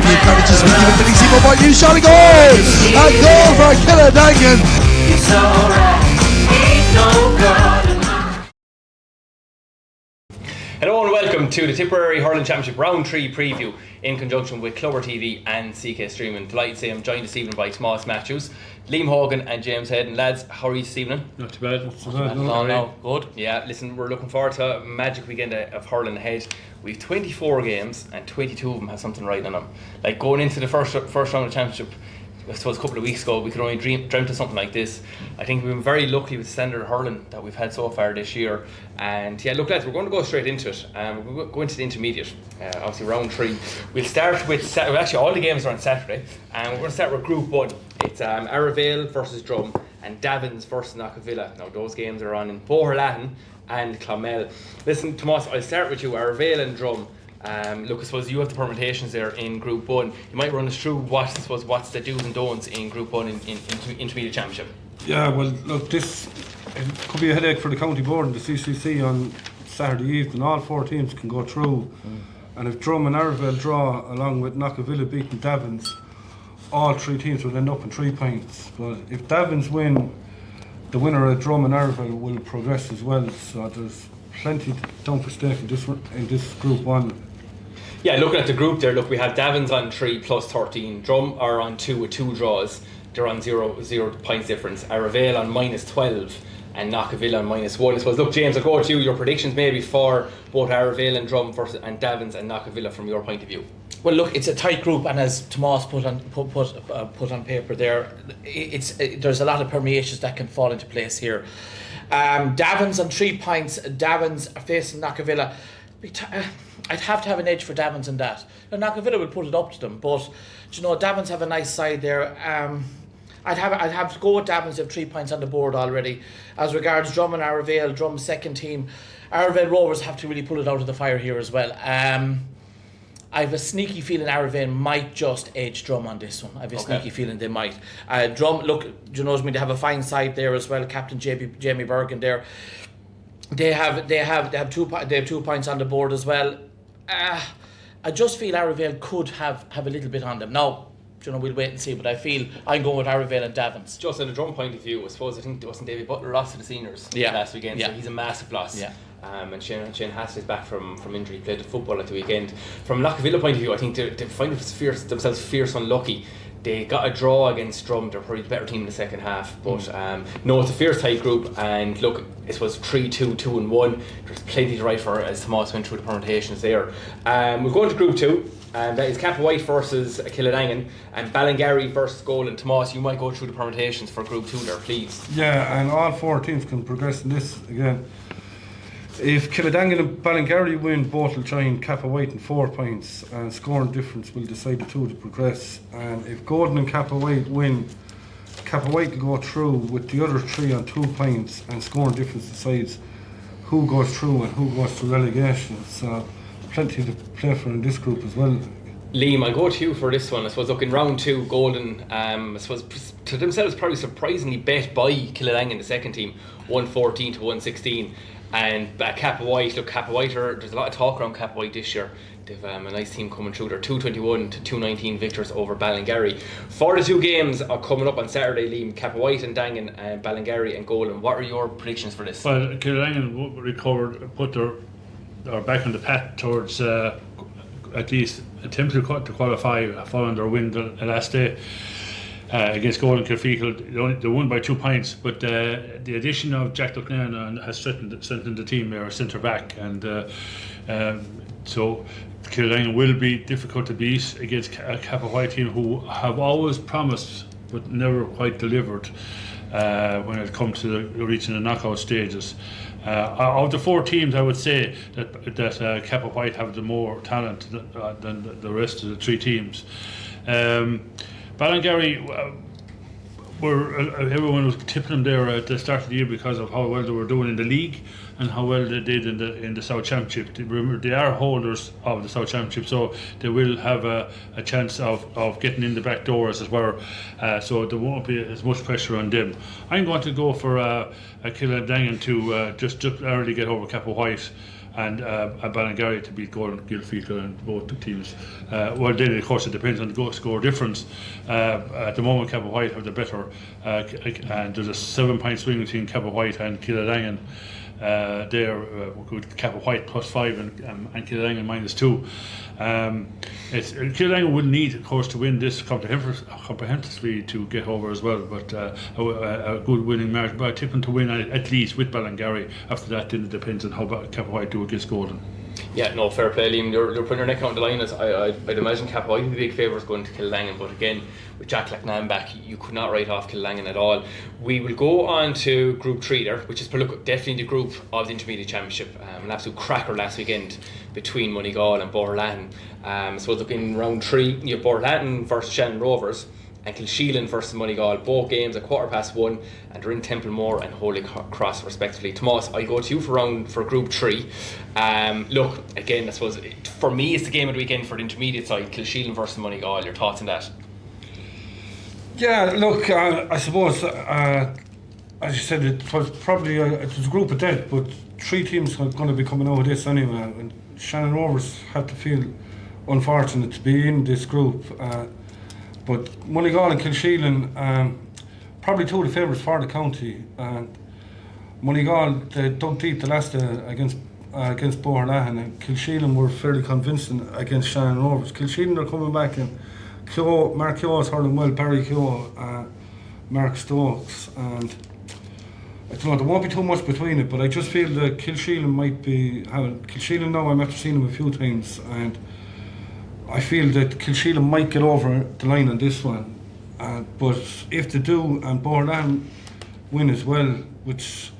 the encourages with given to DC by new shot a goal! A goal for Killarney. It's alright, ain't no God. Hello and welcome to the Tipperary Hurling Championship Round 3 preview in conjunction with Clover TV and ckstreaming. Delighted to say I'm joined this evening by Tomás Matthews, Liam Hogan and James Hayden. Lads, how are you this evening? Not too bad. No. Good. Yeah, listen, we're looking forward to a magic weekend of hurling ahead. We've 24 games and 22 of them have something right on them. Like going into the first round of the championship, I suppose a couple of weeks ago, we could only dreamt of something like this. I think we've been very lucky with the standard of hurling that we've had so far this year. And yeah, look lads, we're going to go straight into it. We'll go into the intermediate, obviously round 3. We'll start with, actually all the games are on Saturday. And we're going to start with Group 1. It's Arravale versus Drum and Davins versus Knockavilla. Now those games are on in Boherlatin and Clonmel. Listen, Tomás, I'll start with you. Arravale and Drum. Look, I suppose you have the permutations there in Group 1. You might run us through what's the do's and don'ts in Group 1 in Intermediate Championship. Yeah, well, look, this could be a headache for the county board and the CCC on Saturday evening. All 4 teams can go through, and if Drum and Arravale draw along with Knockavilla beating Davins, all 3 teams will end up in 3 points. But if Davins win, the winner of Drum and Arravale will progress as well. So there's plenty down for stake in this Group 1. Yeah, looking at the group there, look, we have Davins on 3 plus 13. Drum are on 2 with 2 draws. They're on 0 points difference. Arravale on minus 12 and Knockavilla on minus 1. I suppose, look, James, I'll go to you. Your predictions maybe for both Arravale and Drum versus and Davins and Knockavilla from your point of view. Well, look, it's a tight group, and as Tomás put on paper there, there's a lot of permeations that can fall into place here. Davins on 3 points. Davins are facing Knockavilla. I'd have to have an edge for Davins in that. Now, Knockavilla will put it up to them, but you know, Davins have a nice side there. I'd have to go with Davins. They have 3 points on the board already. As regards Drum and Arravale, Drum's second team, Arravale Rovers have to really pull it out of the fire here as well. I have a sneaky feeling Arravale might just edge Drum on this one. I have a sneaky feeling they might. Drum, look, you know, they have a fine side there as well. Captain Jamie Bergen there. They have 2 points on the board as well. I just feel Arravale could have a little bit on them. Now, you know, we'll wait and see, but I feel I'm going with Arravale and Davins. Just in a Drum point of view, I suppose, I think wasn't David Butler lost to the seniors last weekend, so he's a massive loss. Yeah. And Shane Hasley's back from injury, played the football at the weekend. From Knockavilla point of view, I think they find themselves fierce unlucky. They got a draw against Drum. They're probably the better team in the second half, but no, it's a fierce tight group. And look, it was 3-2, 2-1. There's plenty to write for as Tomás went through the permutations there. We'll go into Group 2, and that is Kappa White versus Killarney and Ballingarry versus Golan. Tomás, you might go through the permutations for Group 2 there, please. Yeah, and all 4 teams can progress in this again. If Killarney and Ballingarry win, both will join Kappa White in 4 points, and scoring difference will decide the 2 to progress. And if Gordon and Kappa White win, Kappa White will go through with the other 3 on 2 points, and scoring difference decides who goes through and who goes to relegation. So plenty to play for in this group as well. Liam, I'll go to you for this one. I suppose, look, in round 2, Golden, I suppose, to themselves, probably surprisingly bet by Killarney in the second team, 114 to 116. And Kappa White, look, Kappa White, there's a lot of talk around Kappa White this year. They've a nice team coming through. They're 221 to 219 victors over Ballingarry. For the 2 games are coming up on Saturday, Liam, Kappa White and Dangan, and Ballingarry and Golan. What are your predictions for this? Well, Killarney recovered, put their back on the path towards at least attempt to qualify following their win the last day against Golden Kilfeacle. They won by 2 points, but the addition of Jack Ducknairn has strengthened the team there, centre back, and so Killarney will be difficult to beat against a Kappa White team who have always promised but never quite delivered when it comes to reaching the knockout stages. Of the 4 teams, I would say that Kappa White have the more talent than the rest of the 3 teams. Ballingarry, everyone was tipping them there at the start of the year because of how well they were doing in the league and how well they did in the South Championship. Remember, they are holders of the South Championship, so they will have a chance of getting in the back doors as well. So there won't be as much pressure on them. I'm going to go for a Killarney to just early get over Kappa White. and Ballingarry to beat Gordon Gilfeacle and both the teams. Well, then of course it depends on the goal score difference. At the moment, Cabba White have the better, and there's a 7-point swing between Cabba White and Killadangan. There, with Cabba White +5 and Killadangan -2. Killadangan will need, of course, to win this comprehensively to get over as well. But a good winning margin. But I tip them to win at least with Ballingarry. After that, then it depends on how Cabba White do against Gordon. Yeah, no, fair play, Liam. You're putting your neck on the line. I'd imagine Cabba White would be big favourites going to Killadangan, but again, with Jack Lachlan back, you could not write off Killadangan at all. We will go on to Group 3 there, which is definitely the group of the Intermediate Championship. An absolute cracker last weekend between Moneygall and Borlatin. So look, in round 3, you have Borlatin versus Shannon Rovers and Kilsheelan versus Moneygall, both games at 1:15, and they're in Templemore and Holy Cross respectively. Tomás, I go to you for Group 3. Look, again, I suppose for me it's the game of the weekend for the intermediate side, Kilsheelan versus Moneygall. Your thoughts on that? Yeah, look, I suppose, as you said, it was probably it was a group of death, but 3 teams are going to be coming out of this anyway. And Shannon Rovers have to feel unfortunate to be in this group. But Moneygall and Kilsheelan, probably 2 of the favourites for the county. And Moneygall, they dug deep the last against Borlatin, and Kilsheelan were fairly convincing against Shannon Rovers. Kilsheelan are coming back, and Mark Keogh's hurling well, Barry Keogh, Mark Stokes, and I don't know, there won't be too much between it, but I just feel that Kilsheelan might be Kilsheelan now. I'm after seeing them a few times, and I feel that Kilsheelan might get over the line on this one. But if they do, and Borlatin win as well, which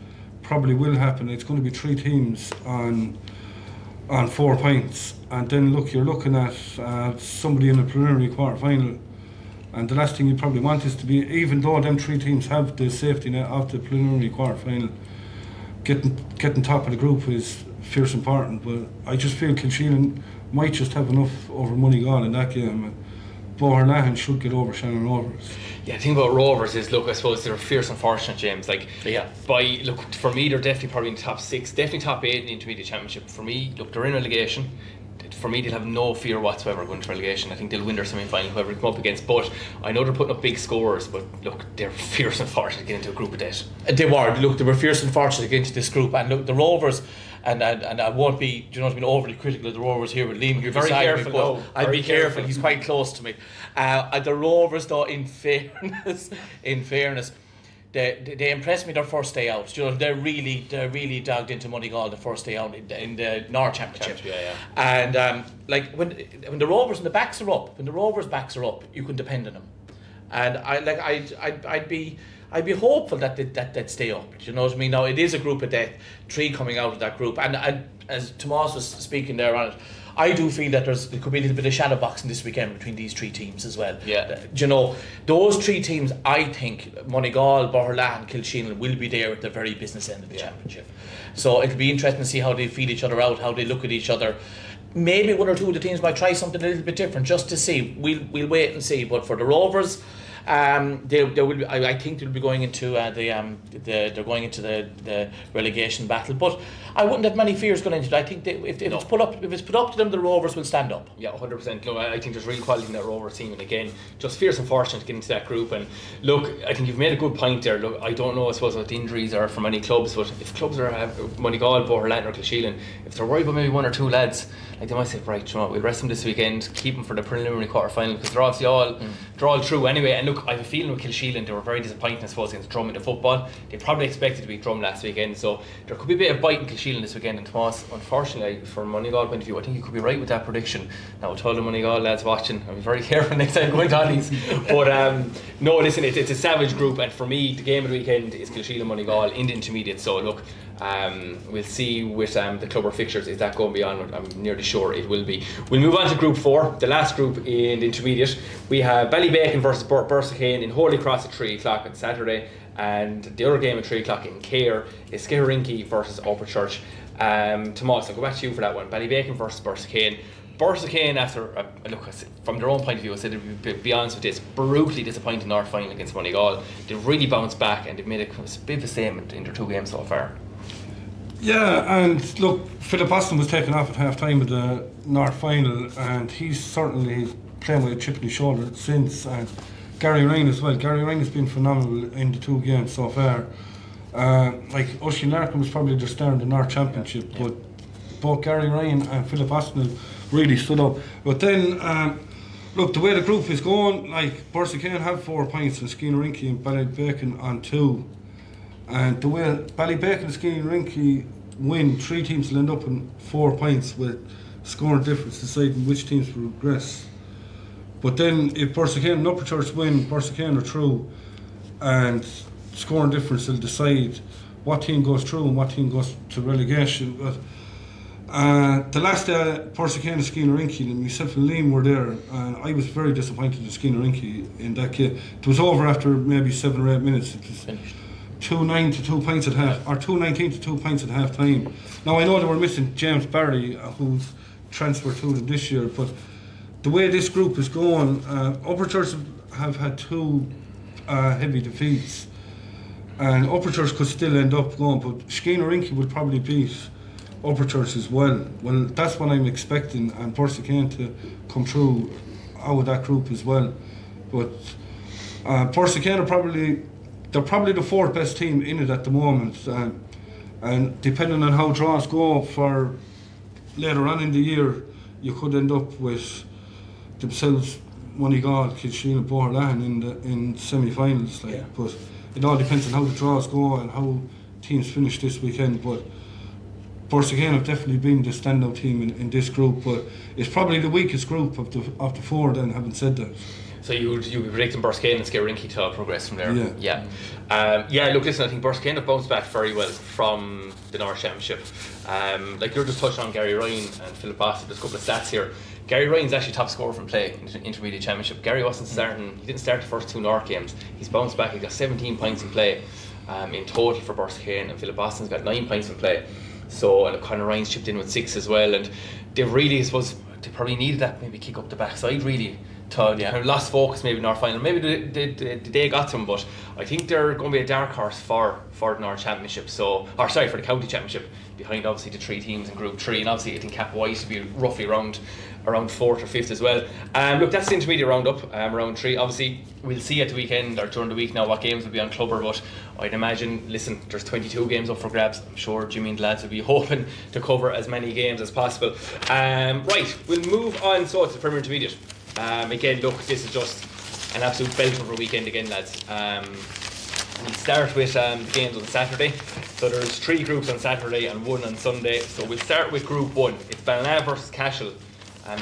probably will happen, it's going to be 3 teams on 4 points. And then look, you're looking at somebody in a preliminary quarter-final. And the last thing you probably want is to be, even though them 3 teams have the safety net of the preliminary quarter-final, getting top of the group is fierce important. But I just feel Kilsheelan might just have enough over Moneygall in that game. Borlatin should get over Shannon Rovers. Yeah, the thing about Rovers is, look, I suppose they're fierce and fortunate, James. Like, yeah, for me, they're definitely probably in the top 6, definitely top 8 in the Intermediate Championship. For me, look, they're in relegation. For me, they'll have no fear whatsoever going to relegation. I think they'll win their semi-final, whoever they come up against. But I know they're putting up big scores, but look, they're fierce and fortunate to get into a group of death. They were fierce and fortunate to get into this group. And look, the Rovers, and I won't be, overly critical of the Rovers here with Liam. You're very careful, though. I'd be careful. He's quite close to me. The Rovers, though, in fairness, they impressed me their first day out. They're really dogged into Moneygall the first day out in the North Championship. Yeah. And like when the Rovers and the backs are up, you can depend on them. And I'd be hopeful that they'd stay up. Do you know what I mean? Now it is a group of death, 3 coming out of that group, and as Tomás was speaking there on it, I do feel that there could be a little bit of shadow boxing this weekend between these 3 teams as well. Yeah. Those 3 teams, I think Moneygall, Borlatin, Kilsheelan will be there at the very business end of the championship. So it'll be interesting to see how they feel each other out, how they look at each other. Maybe 1 or 2 of the teams might try something a little bit different just to see. We'll wait and see. But for the Rovers, they will be, I think they'll be going into they're going into the relegation battle, but I wouldn't have many fears going into it. I think if it's put up to them, the Rovers will stand up. Yeah, 100%. Look, I think there's real quality in that Rovers team, and again, just fierce and fortunate to get into that group. And look, I think you've made a good point there. Look, I don't know, I suppose, what the injuries are for many clubs, but if clubs are Moneygall, Borlatin or Kilsheelan, if they're worried about maybe 1 or 2 lads, like they might say, right, we'll rest them this weekend, keep them for the preliminary quarter-final, because they're obviously they're all through anyway. And look, I have a feeling with Kilsheelan, they were very disappointing, I suppose, against Drum in the football. They probably expected to beat Drum last weekend, so there could be a bit of bite in Kilsheelan this weekend. And Tomás, unfortunately, from Moneygall point of view, I think you could be right with that prediction. Now, to all the Moneygall lads watching, I'll be very careful next time going to Ollies. But no, listen, it's a savage group, and for me, the game of the weekend is Kilsheelan Moneygall in the intermediate. So look, we'll see with the clubber fixtures, is that going to be on? I'm nearly sure it will be. We'll move on to Group 4, the last group in the intermediate. We have Ballybacon versus Bursacane in Holy Cross at 3 o'clock on Saturday, and the other game at 3 o'clock in Cahir is Skeherinky versus Upper Church. Tomás, I'll go back to you for that one. Ballybacon versus Bursacane. Bursacane, after look, from their own point of view, I said they'd be honest with this, brutally disappointing North final against Moneygall. They've really bounced back, and they've made a bit of a statement in their 2 games so far. Yeah, and look, Philip Austin was taken off at half time of the North final, and he's certainly playing with a chip on his shoulder since. And Gary Ryan as well. Gary Ryan has been phenomenal in the 2 games so far. Like Oisin Larkin was probably their star in the North Championship, but both Gary Ryan and Philip Austin have really stood up. But then, look, the way the group is going, like Borsican have 4 points and Skeenerinky and Ballybacon on 2. And the way Ballybacon and Skeenerinky win, 3 teams will end up in 4 points with scoring difference deciding which teams will progress. But then if Borsican and Upperchurch win, Borsican are through, and scoring difference will decide what team goes through and what team goes to relegation. But the last day, Borsican and Skeenerinky, and myself and Liam were there, and I was very disappointed in Skeenerinky in that game. It was over after maybe 7 or 8 minutes. It was Finished. 2-9 to 2 points at half, or 2-19 to 2 points at half time. Now I know they were missing James Barry, who's transferred to them this year, but the way this group is going, Upperchurch have had 2 heavy defeats, and Upperchurch could still end up going, but Skeenerinky would probably beat Upperchurch as well. Well, that's what I'm expecting, and Borsican to come through out of that group as well. But Borsican are probably the 4th best team in it at the moment, and depending on how draws go for later on in the year, you could end up with themselves Moneygall, Kilsheen and Boherlahan in semi-finals. Like, but it all depends on how the draws go and how teams finish this weekend. But Borsican have definitely been the standout team in this group, but it's probably the weakest group of the 4. Then, having said that. So you'd be predicting Borsican and Skeenerinky to progress from there? Yeah. Look, listen, I think Borsican have bounced back very well from the North Championship. Like you're just touching on Gary Ryan and Philip Austin, there's a couple of stats here. Gary Ryan's actually top scorer from play in the Intermediate Championship. Gary wasn't starting, he didn't start the first 2 North games. He's bounced back, he got 17 points in play in total for Borsican, and Philip Austin's got 9 points in play. So, and Conor Ryan's chipped in with 6 as well, and they've really, I suppose, they probably needed that maybe kick up the backside really. Kind of lost focus maybe in North final. Maybe they got to them, but I think they're going to be a dark horse for the North Championship. For the County Championship, behind obviously the 3 teams in Group 3, and obviously I think Cap White to be roughly around 4th or 5th as well. Look, that's the intermediate roundup, round 3. Obviously, we'll see at the weekend or during the week now what games will be on Clubber, but I'd imagine, listen, there's 22 games up for grabs. I'm sure Jimmy and the lads will be hoping to cover as many games as possible. Right, we'll move on to the Premier Intermediate. Again, look, this is just an absolute belter of a weekend again, lads. We'll start with the games on Saturday. So there's 3 groups on Saturday and 1 on Sunday. So we'll start with Group 1. It's Ballina versus Cashel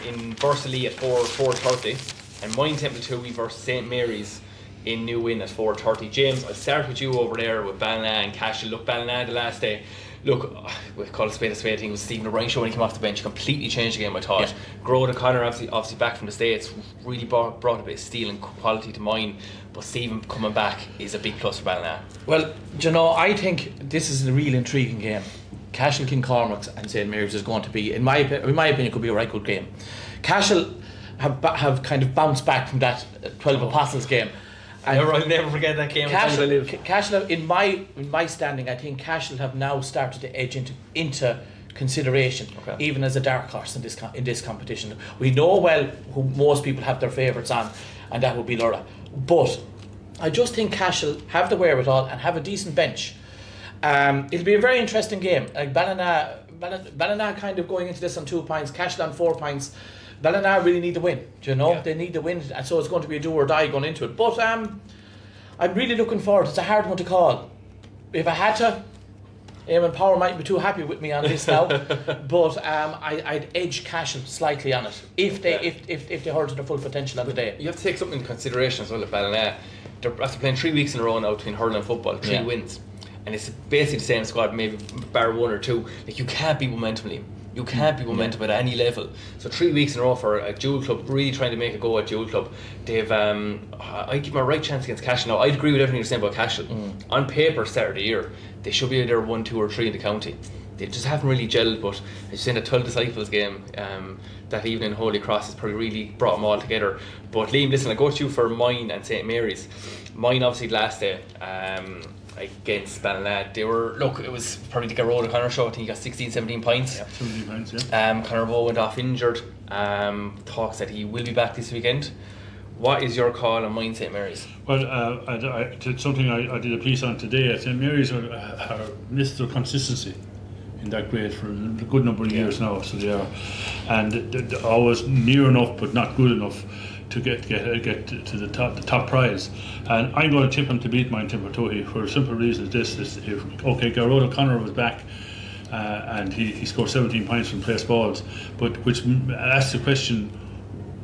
in Bursley at 4:30, and Moyne Temple Toohey versus St Mary's in New Win at 4:30. James, I'll start with you over there with Ballina and Cashel. Look, Ballina the last day. Look, we'll call it a spade. I think it was Stephen O'Brien show when he came off the bench. Completely changed the game, I thought. Grode O'Connor, obviously back from the States, really brought a bit of steel and quality to Moyne. But Stephen coming back is a big plus for Ballina. Well, you know, I think this is a real intriguing game. Cashel, Kincormac and St Mary's is going to be, in my opinion, could be a right good game. Cashel have kind of bounced back from that 12 Apostles game. And I'll never forget that game. Cashel, in my standing, I think Cashel have now started to edge into consideration, even as a dark horse in this competition. We know well who most people have their favourites on, and that would be Lura. But I just think Cashel have the wherewithal and have a decent bench. It'll be a very interesting game. Like Ballina kind of going into this on 2 points, Cashel on 4 points. Ballina really need the win, do you know? Yeah. They need the win, and so it's going to be a do or die going into it. But I'm really looking forward. It's a hard one to call. If I had to, Eamon Power might be too happy with me on this now, but I'd edge Cashel slightly on it if they heard to their full potential on the day. You have to take something into consideration as well at Ballina. They're after playing 3 weeks in a row now between hurling and football, 3 wins, and it's basically the same squad, maybe bar 1 or 2. Like, you can't beat momentum. You can't be momentum at any level. So 3 weeks in a row for a dual club, really trying to make a go at dual club. They've, I give them a right chance against Cashel. Now, I'd agree with everything you're saying about Cashel. On paper, start of the year, they should be either 1, 2 or 3 in the county. They just haven't really gelled, but as you saying, the 12 Disciples game that evening in Holy Cross has probably really brought them all together. But Liam, listen, I go to you for Moyne and St Mary's. Moyne obviously last day. against Ballina. They were, look, it was probably the Garrod O'Connor show. I think he got 16, 17 points. 17 points, yeah. Conor Bowe went off injured. Talks that he will be back this weekend. What is your call on mine, St Mary's? Well, I did something I did a piece on today. St Mary's are missed their consistency in that grade for a good number of years now. So they are, and they're always near enough but not good enough to get to the top prize. And I'm going to tip them to beat mine Toohey for a simple reason. Garrod O'Connor was back. And he scored 17 points from place balls, but which asks the question,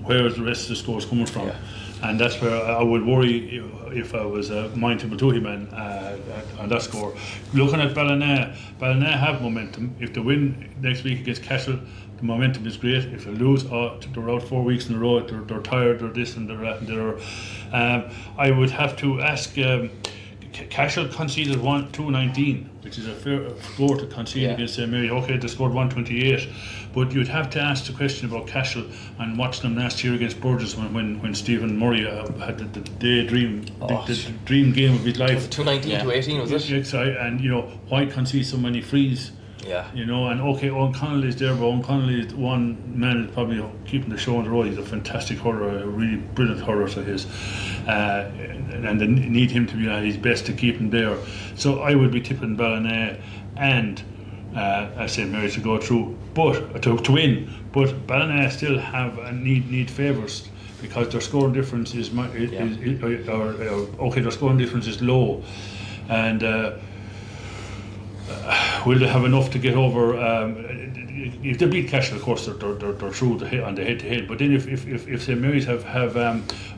where is the rest of the scores coming from? Yeah. And that's where I would worry if I was a mine Toohey man on that score. Looking at Ballina have momentum. If they win next week against Cashel, the momentum is great. If they lose, they're out 4 weeks in a row. They're tired. They're this and they're that and they're. I would have to ask. Cashel conceded 219, which is a fair score to concede against St Mary. Okay, they scored 128, but you'd have to ask the question about Cashel and watch them last year against Burgess when Stephen Murray had the daydream, the dream game of his life. Was it 219 to 18, was it? Yes, and why concede so many frees? Yeah. And okay, Owen Connolly's there, but Owen Connolly is one man is probably keeping the show on the road. He's a fantastic hurler, a really brilliant hurler to his. And they need him to be at his best to keep him there. So I would be tipping Ballina and St Mary's to go through, but to win. But Ballina still have need favours because their scoring difference their scoring difference is low, and will they have enough to get over? If they beat Cashel, of course, they're through on the head-to-head. But then if St Mary's have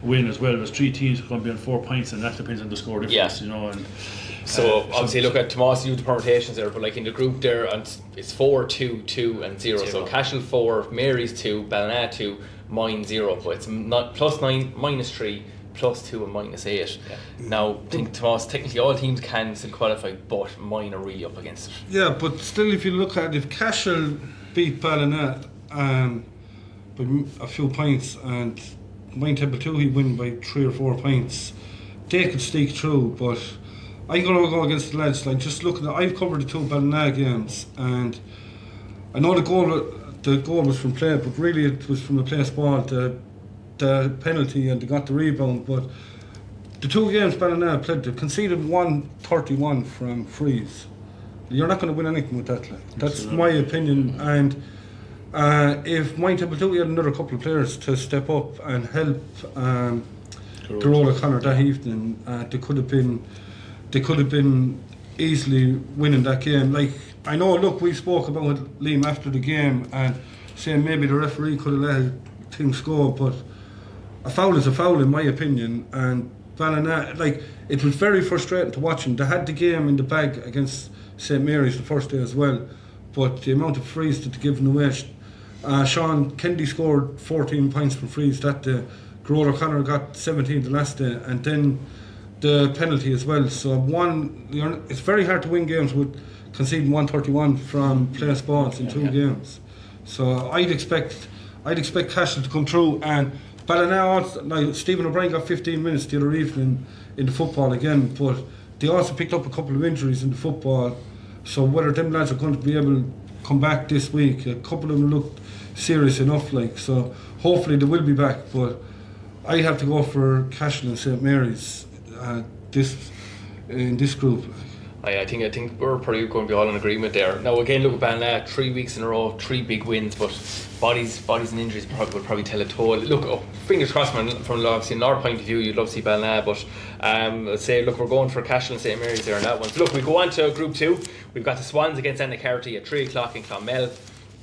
win as well, there's 3 teams going to be on 4 points, and that depends on the score difference, And so obviously, look at Tomás, you do the permutations there, but like in the group there, and it's 4, 2, 2, and 0. So Cashel 4, Mary's 2, Ballina 2, mine 0. But it's not +9, -3. +2 and -8. Yeah. Now, I think Tomás, technically all teams can still qualify, but mine are really up against it. Yeah, but still, if you look at if Cashel beat Ballina by a few points and mine Toohey win by 3 or 4 points, they could sneak through. But I'm going to go against the lads. Like just looking at, I've covered the 2 Ballina games, and I know the goal was from play, but really it was from the place ball. The penalty and they got the rebound, but the 2 games Ballina played, they conceded 131 from frees. You're not going to win anything with that. That's my opinion. And if mine Toohey had another couple of players to step up and help Garrod O'Connor that evening, they could have been easily winning that game. Like I know, look, we spoke about it, Liam, after the game and saying maybe the referee could have let things go, but a foul is a foul in my opinion, and Ballina, like, it was very frustrating to watch them. They had the game in the bag against St Mary's the first day as well, but the amount of frees that they given away, Sean Kennedy scored 14 points from frees that day, Garrod O'Connor got 17 the last day, and then the penalty as well. So it's very hard to win games with conceding 131 from place balls in 2 games. So I'd expect Cashel to come through, and Ballina also, like Stephen O'Brien got 15 minutes the other evening in the football again, but they also picked up a couple of injuries in the football. So whether them lads are going to be able to come back this week, a couple of them looked serious enough, like, so hopefully they will be back. But I'd have to go for Cashel and St Mary's in this group. I think we're probably going to be all in agreement there. Now again, look at Ballina, 3 weeks in a row, 3 big wins, but bodies and injuries would probably tell a toll. Look, fingers crossed, man, from obviously another point of view, you'd love to see Ballina, but let's say, look, we're going for Cashel and St Mary's there on that one. So look, we go on to Group 2. We've got the Swans against Annacarty at 3 o'clock in Clonmel,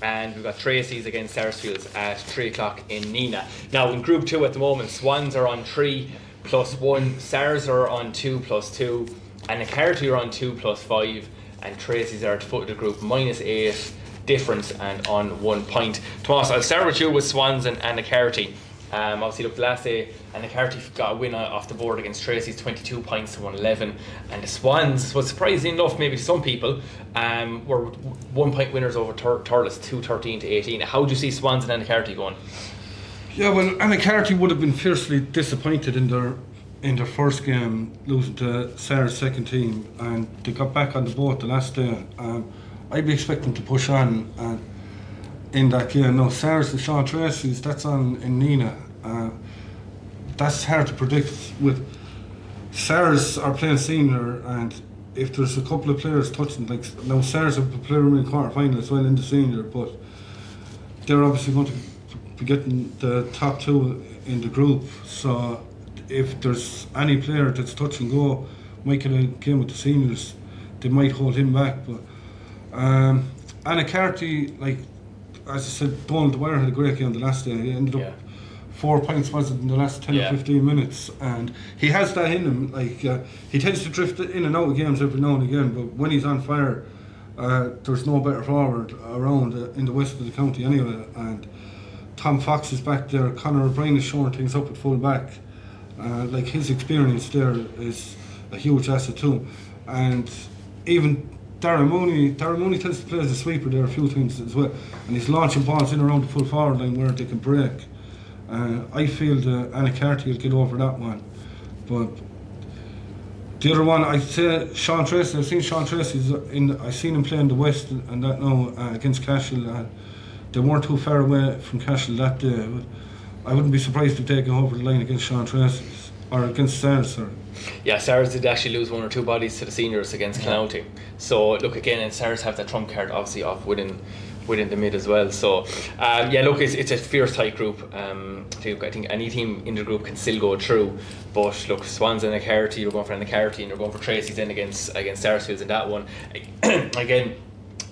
and we've got Tracy's against Sarsfields at 3 o'clock in Neenah. Now in Group 2 at the moment, Swans are on 3+1, Sars are on 2+2, Annacarty are on 2+5, and Tracy's are at the foot of the group -8 difference and on 1 point. Tomás, I'll start with you with Swans and Annacarty. Obviously, look, the last day Annacarty got a win off the board against Tracy's, 22 points to 111, and the Swans, was surprising enough maybe to some people, were 1 point winners over Thurles, 213 to 18. How do you see Swans and Annacarty going? Yeah, well, Annacarty would have been fiercely disappointed in in their first game, losing to Sarah's second team, and they got back on the boat the last day. I'd be expecting to push on in that game. Now, Sarah's and Sean Tracy's, that's on in Nina. That's hard to predict. With Sarah's are playing senior, and if there's a couple of players touching, like now Sarah's a player in the quarter final as well in the senior, but they're obviously going to be getting the top two in the group. So if there's any player that's touch and go, might get a game with the seniors, they might hold him back. But Anna Carty, like as I said, Donald Dwyer had a great game the last day. He ended up 4 points was it in the last 10 or 15 minutes, and he has that in him. Like he tends to drift in and out of games every now and again, but when he's on fire, there's no better forward around in the west of the county anyway. And Tom Fox is back there. Conor O'Brien is showing things up at full back. Like his experience there is a huge asset too. And even Darren Mooney tends to play as a sweeper there a few times as well, and he's launching balls in around the full forward line where they can break. I feel that Anna Carty will get over that one, but the other one, I'd say Sean Tracy. I've seen Sean Tracy's I've seen him play in the West and that now against Cashel. They weren't too far away from Cashel that day. But I wouldn't be surprised if they go over the line against Sean Tracy's or against Sarah's. Yeah, Sarah's did actually lose one or two bodies to the seniors against Clowney. So look again, and Sarah's have that trump card obviously off within the mid as well. So look, it's a fierce tight group. I think any team in the group can still go through. But look, Swans and Carty, you're going for Carty, and you're going for Tracy's then against Sarsfields in that one. Again,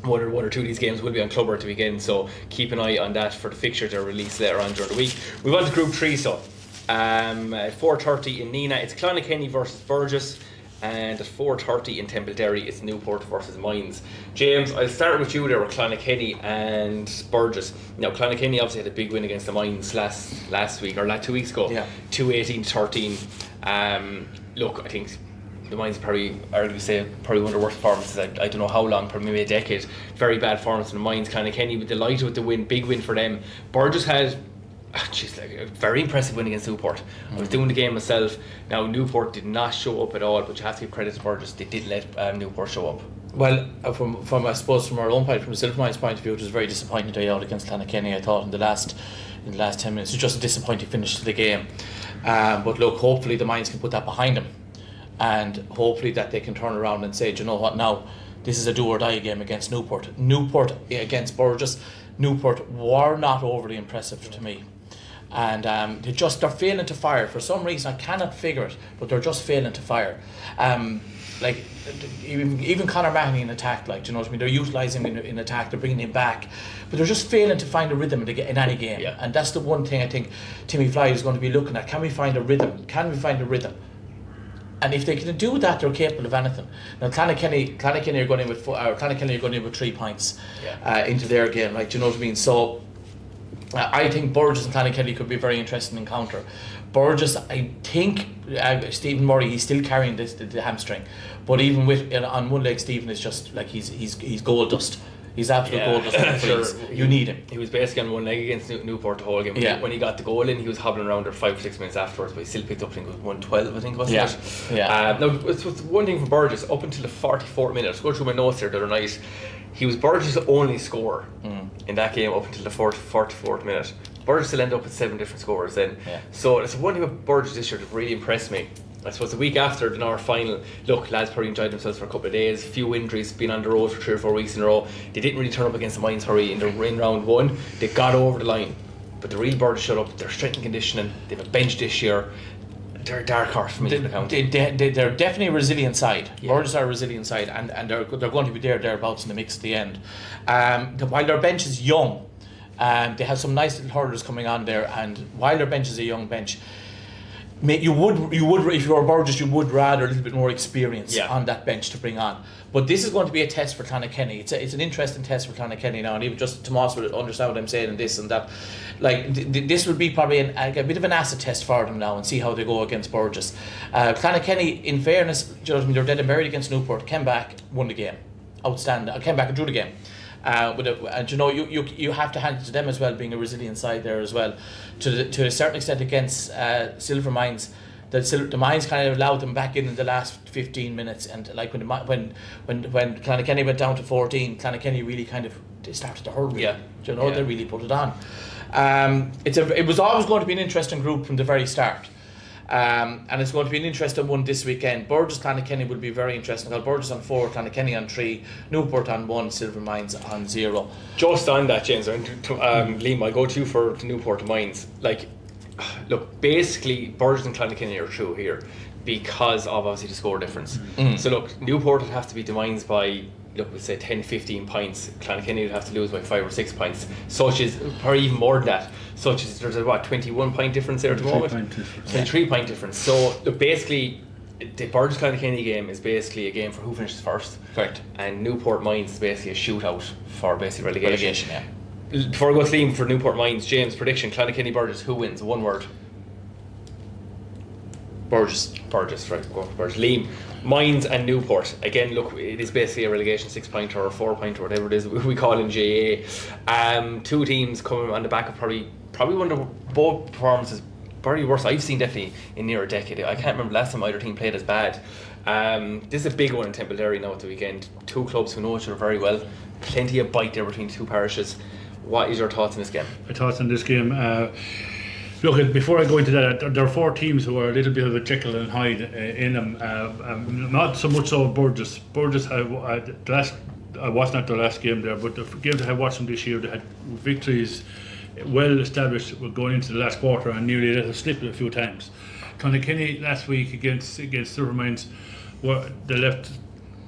one or two of these games will be on Clubber to begin, so keep an eye on that for the fixtures that are released later on during the week. We want to Group 3, so at 4:30 in Nina, it's Clonakilty versus Burgess, and at 4:30 in Templederry, it's Newport versus Mines. James, I'll start with you there with Clonakilty and Burgess. Now, Clonakilty obviously had a big win against the Mines last week, or 2 weeks ago, 2-18-13. Look, I think the Mines probably one of the worst performances I don't know how long, probably maybe a decade. Very bad performance in the Mines. Clonakilty were delighted with the win, big win for them. Burgess had a very impressive win against Newport. I was doing the game myself. Now Newport did not show up at all, but you have to give credit to Burgess. They did let Newport show up. Well, from I suppose from our own point, from the Silvermines point of view, it was a very disappointing day out against Clonakilty. I thought in the last 10 minutes, it was just a disappointing finish to the game. But look, hopefully the Mines can put that behind them, and hopefully that they can turn around and say, do you know what, now this is a do or die game against Newport. Newport against Burgess. Newport were not overly impressive to me. And they're failing to fire for some reason. I cannot figure it, but they're just failing to fire. Like even Conor Mahoney in attack, like, do you know what I mean? They're utilising him in attack. They're bringing him back, but they're just failing to find a rhythm in any game. Yeah. And that's the one thing I think Timmy Fly is going to be looking at. Can we find a rhythm? And if they can do that, they're capable of anything. Now, Clonakilty are going in with 3 points into their game, like, do you know what I mean? So I think Burgess and Clonakilty could be a very interesting encounter. Burgess, I think Stephen Murray, he's still carrying the hamstring, but even with on one leg, Stephen is just like he's gold dust. He's absolute gold dust. Sure. You need him. He was basically on one leg against Newport the whole game. Yeah. When he got the goal in, he was hobbling around there 5 or 6 minutes afterwards, but he still picked up, I think it was 112, I think, wasn't it? Yeah. Now, it's one thing for Burgess, up until the 44th minute, I was going through my notes here the other night, he was Burgess' only scorer in that game up until the 44th minute. Burgess still ended up with 7 different scorers then. Yeah. So it's one thing about Burgess this year that really impressed me. I suppose the week after the North final, look, lads probably enjoyed themselves for a couple of days, few injuries, been on the road for 3 or 4 weeks in a row. They didn't really turn up against the Mines Hurry in round 1. They got over the line. But the real Burgess showed up, they're strength and conditioning, they have a bench this year. They're a dark horse for me to count. They're definitely a resilient side. Yeah. Burgess are a resilient side, and they're going to be thereabouts in the mix at the end. While their bench is young, they have some nice little hurlers coming on there, and while their bench is a young bench, you would if you were Burgess, you would rather a little bit more experience on that bench to bring on. But this is going to be a test for Clonakilty. It's an interesting test for Clonakilty now, and even just Tomás will understand what I'm saying and this and that. Like this will be probably a bit of an acid test for them now, and see how they go against Burgess. Clonakilty, in fairness, you know what I mean, they're dead and buried against Newport. Came back, won the game, outstanding. Came back and drew the game. And you know, you have to hand it to them as well, being a resilient side there as well. To a certain extent against Silver Mines, the Mines kind of allowed them back in the last 15 minutes, and like when Clonakilty went down to 14, Clonakilty really kind of they started to hurl. Yeah. You know, they really put it on. It was always going to be an interesting group from the very start. And it's going to be an interesting one this weekend. Burgess Clonakilty will be very interesting. Well, Burgess on 4, Clonakilty on 3, Newport on 1, Silver Mines on 0. Just on that, James, Liam, I'll go to you for the Newport Mines. Like, look, basically, Burgess and Clonakilty are through here because of obviously the score difference. So look, Newport would have to beat the Mines by, look, we'll say 10-15 points. Clonakilty would have to lose by 5 or 6 points, or even more than that. Such as there's a 21 point difference there at the moment. 23 point difference. So look, basically, the Burgess Clonakilty game is basically a game for who finishes first. Correct. And Newport Mines is basically a shootout for basically relegation. Yeah. Before I go to Liam for Newport Mines, James, prediction: Clonakilty Burgess, who wins? One word. Burgess. Burgess, right? Go for Burgess. Liam, Mines and Newport. Again, look, it is basically a relegation 6-pointer or 4-pointer, whatever it is we call in GAA. Two teams coming on the back of probably one of the both performances probably worst I've seen definitely in near a decade. I can't remember the last time either team played as bad. This is a big one in Tipperary now at the weekend. Two clubs who know each other very well. Plenty of bite there between the two parishes. What is your thoughts on this game? My thoughts on this game. Look, before I go into that, there are 4 teams who are a little bit of a Jekyll and Hyde in them. Not so much so Burgess. Burgess, I wasn't at their last game there, but the games I had watched them this year, they had victories well established going into the last quarter and nearly let it slip a few times. Clonakilty last week against Silver Mines, they left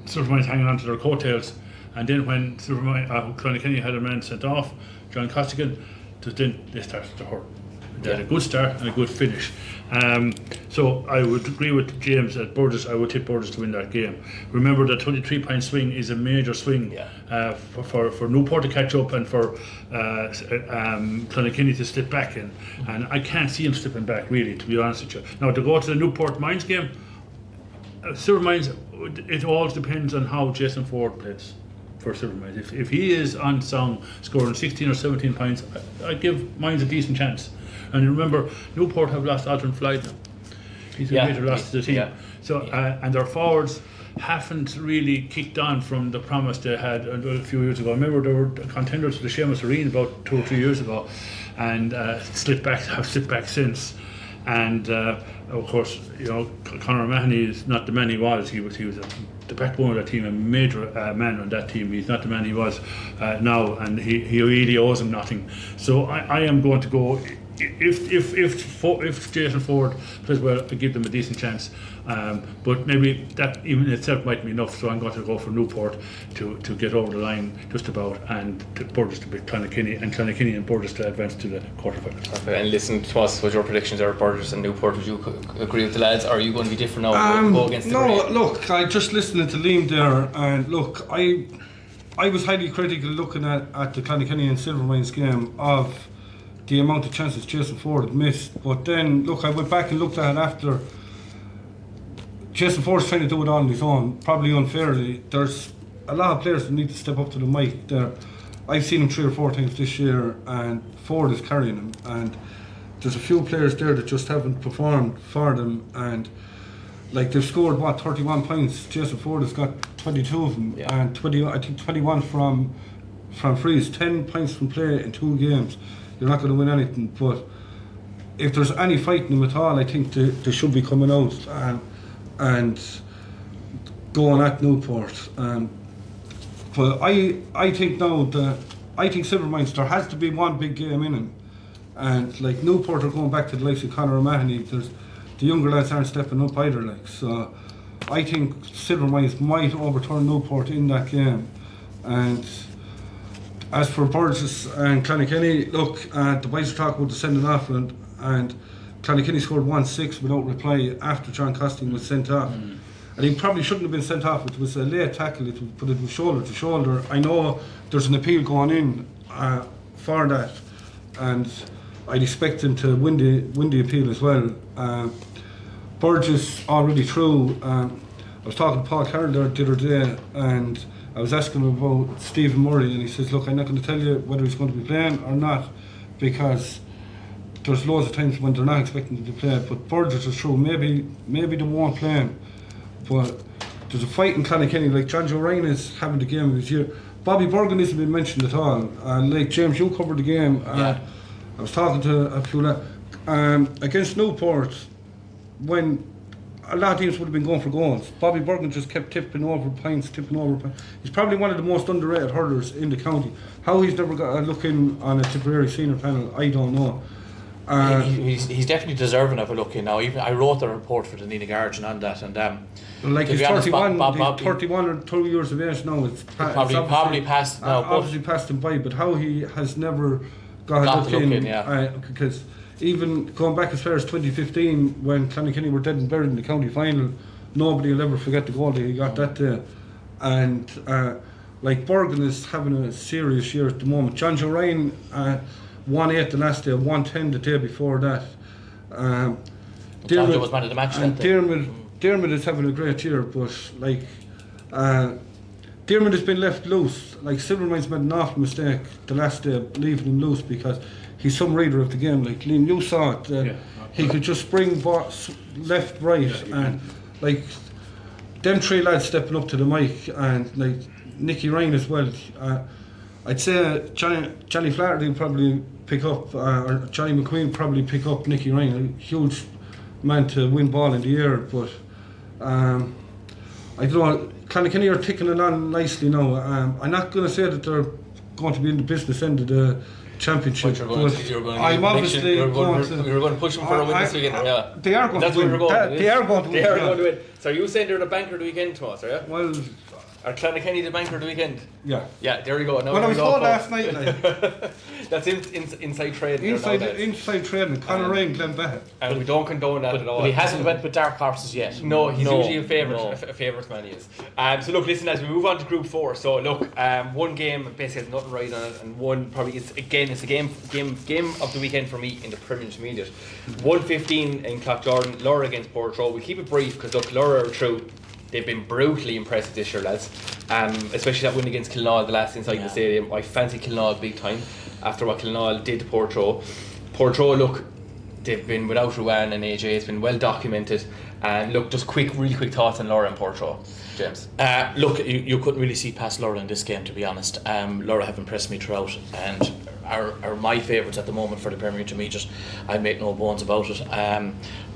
Silver Mines hanging on to their coattails, and then when Clonakilty had a man sent off, John Costigan, then they started to hurt. They had a good start and a good finish. So I would agree with James that Burgess, I would tip Burgess to win that game. Remember, the 23-point swing is a major swing for Newport to catch up and for Clonakilty to slip back in. And I can't see him slipping back, really, to be honest with you. Now, to go to the Newport Mines game, Silver Mines, it all depends on how Jason Ford plays for Silver Mines. If he is on song scoring 16 or 17 points, I give Mines a decent chance. And remember, Newport have lost Aldrin Floyd now. He's a major loss to the team. So and their forwards haven't really kicked on from the promise they had a few years ago. I remember they were contenders for the Seamus Arena about 2 or 3 years ago, and have slipped back since. And of course, you know, Conor Mahoney is not the man he was. He was the backbone of that team, a major man on that team. He's not the man he was now, and he really owes him nothing. So I am going to go. If Jason Ford plays well, I give them a decent chance. But maybe that even itself might be enough. So I'm going to go for Newport to get over the line just about, and to Burgess to beat Clonakilty, and Clonakilty and Burgess to advance to the quarterfinals. Okay, and listen, Tomás, what your predictions are? Burgess and Newport. Would you agree with the lads? Or are you going to be different now? Go against the no, look, I just listening to Liam there, and look, I was highly critical looking at the Clonakilty and Silver Mines game of the amount of chances Jason Ford had missed. But then, look, I went back and looked at it after. Jason Ford's trying to do it all on his own, probably unfairly. There's a lot of players that need to step up to the mic there. I've seen him 3 or 4 times this year, and Ford is carrying him. And there's a few players there that just haven't performed for them. And like, they've scored 31 points. Jason Ford has got 22 of them, and 21 from frees. 10 points from play in 2 games. You're not going to win anything, but if there's any fight in them at all, I think they should be coming out and going at Newport. But I think now Silver Mines, there has to be one big game in them, and like Newport are going back to the likes of Conor O'Mahony. The younger lads aren't stepping up either. Like, so I think Silver Mines might overturn Newport in that game. And as for Burgess and Clonakilty, look, the boys are talking about the sending off, and Clonakilty scored 1-6 without reply after John Costigan was sent off. And he probably shouldn't have been sent off. It was a late tackle, but it was shoulder to shoulder. I know there's an appeal going in for that, and I'd expect him to win the appeal as well. Burgess already through. I was talking to Paul Carroll the other day, and I was asking him about Stephen Murray, and he says, look, I'm not going to tell you whether he's going to be playing or not, because there's loads of times when they're not expecting them to play, but Burgess is true. Maybe they won't play him, but there's a fight in Clonakilty. Like John Joe Ryan is having the game of his year. Bobby Bergen hasn't been mentioned at all. Like James, you covered the game. I was talking to a few against Newport when a lot of teams would have been going for goals. Bobby Bergen just kept tipping over points. He's probably one of the most underrated hurlers in the county. How he's never got a look in on a Tipperary senior panel, I don't know. He's definitely deserving of a look in now. Even I wrote a report for the Nina Guardian on that, and like he's 31, he's 31 or 2 years of age now. It's probably passed now. Obviously passed him by, but how he has never got a look in, because even going back as far as 2015 when Clonakilty were dead and buried in the county final, nobody will ever forget the goal that he got that day. And like Bergen is having a serious year at the moment. John Joe Ryan 1-8 the last day, 1-10 the day before that. Dermot was man of the match that day. Dermot is having a great year, but like Dermot has been left loose. Like Silvermine's made an awful mistake the last day, leaving him loose because he's some reader of the game. Like Liam, you saw it. He could just spring left, right, and like them three lads stepping up to the mic, and like Nicky Ryan as well. I'd say Johnny Flaherty will probably pick up, or Johnny McQueen probably pick up Nicky Ryan. A huge man to win ball in the air, but I don't know. Clonakilty are ticking along nicely now. I'm not going to say that they're going to be in the business end of the championship. You're going to I'm obviously you're going to push them for a win this weekend. Yeah, they are going That's to win. Where we're going. They are going to win. They are going to win. So are you saying they're the banker the weekend, Tomás? Are you? Well, Are Clonakilty the banker the weekend? Yeah. Yeah, there you go. Now Well, I was told last night. Like, that's inside trading. inside trading. Conor Ryan, Glenn Behet. And we don't condone that at all. But he hasn't went with dark horses yet. No, he's usually a favourite man, he is. So look, listen, as we move on to Group 4, so look, one game basically has nothing right on it, and one probably it's a game of the weekend for me in the Premier Intermediate. 1:15 in Clough-Jordan, Laura against Portroe. We keep it brief because look, Laura are through. They've been brutally impressive this year, lads. Especially that win against Kilnall, the last inside the stadium. I fancy Kilnall big time after what Kilnall did to Portroe. Portroe, look, they've been without Ruan and AJ. It's been well documented. And look, just really quick thoughts on Laura and Portroe, James. Look, you couldn't really see past Laura in this game, to be honest. Laura have impressed me throughout, and are my favourites at the moment for the Premier Intermediate. I make no bones about it.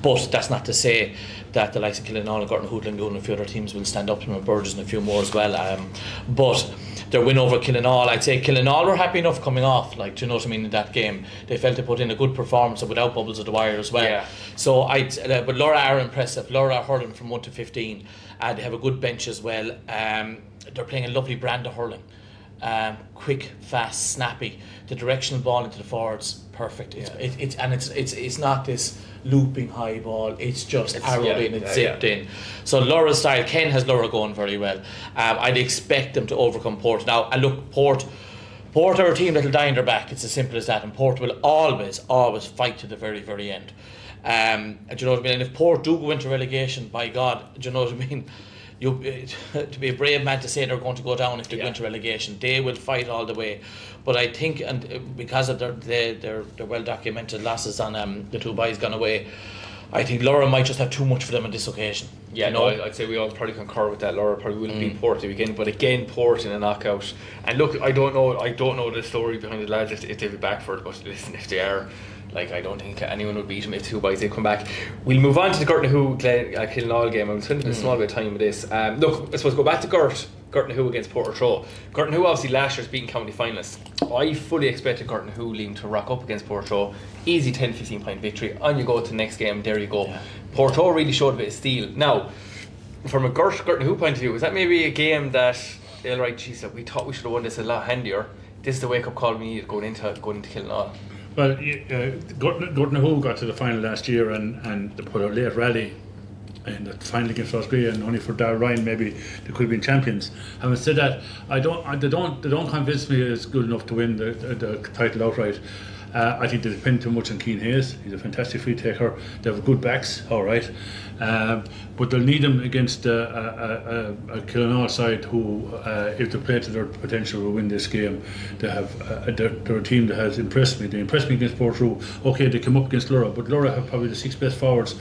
But that's not to say that the likes of Killinall and Gorton Hoodland and a few other teams will stand up to them, and Burgess and a few more as well. But their win over Killinall, I'd say Killinall were happy enough coming off, like, do you know what I mean, in that game. They felt they put in a good performance without bubbles at the wire as well. Yeah. So but Laura are impressive. Laura are hurling from 1 to 15, and they have a good bench as well. They're playing a lovely brand of hurling. Quick, fast, snappy. The directional ball into the forwards, perfect. It's not this looping high ball. It's just arrowed in and zipped in. So Laura's style, Ken has Laura going very well. I'd expect them to overcome Port now. And look, Port are a team that'll die in their back. It's as simple as that. And Port will always fight to the very, very end. Do you know what I mean? And if Port do go into relegation, by God, do you know what I mean? To be a brave man to say they're going to go down if they go into relegation, they will fight all the way. But I think, and because of their well documented losses on the two boys gone away, I think Laura might just have too much for them on this occasion. Yeah, no, I'd say we all probably concur with that. Laura probably will beat Port the weekend, but again, Port in a knockout. And look, I don't know the story behind the lads if they'll be back for it, but listen, if they are, like, I don't think anyone would beat them if two boys they come back. We'll move on to the Gorton-Who Killinall game. I'm spending a small bit of time with this. Look, I suppose go back to Gorton-Who against Portroe. Gorton-Who obviously last year's beaten county finalists. I fully expected Gorton-Who Liam to rock up against Portroe. Easy 10-15 point victory. On you go to the next game, there you go. Yeah. Portroe really showed a bit of steel. Now, from a Gorton-Who point of view, is that maybe a game that they'll write, geez, we thought we should have won this a lot handier. This is the wake up call we needed going into Killinall. Well, Gorton-Who got to the final last year and they put a late rally in the final against Australia, and only for Darrell Ryan maybe they could have been champions. Having said that, they don't convince me it's good enough to win the title outright. I think they depend too much on Keane Hayes. He's a fantastic free taker. They have good backs, all right. But they'll need him against a Killinall side who, if they play to their potential, will win this game. They have they're a team that has impressed me. They impressed me against Portrue. Okay, they come up against Lura, but Lura have probably the 6 best forwards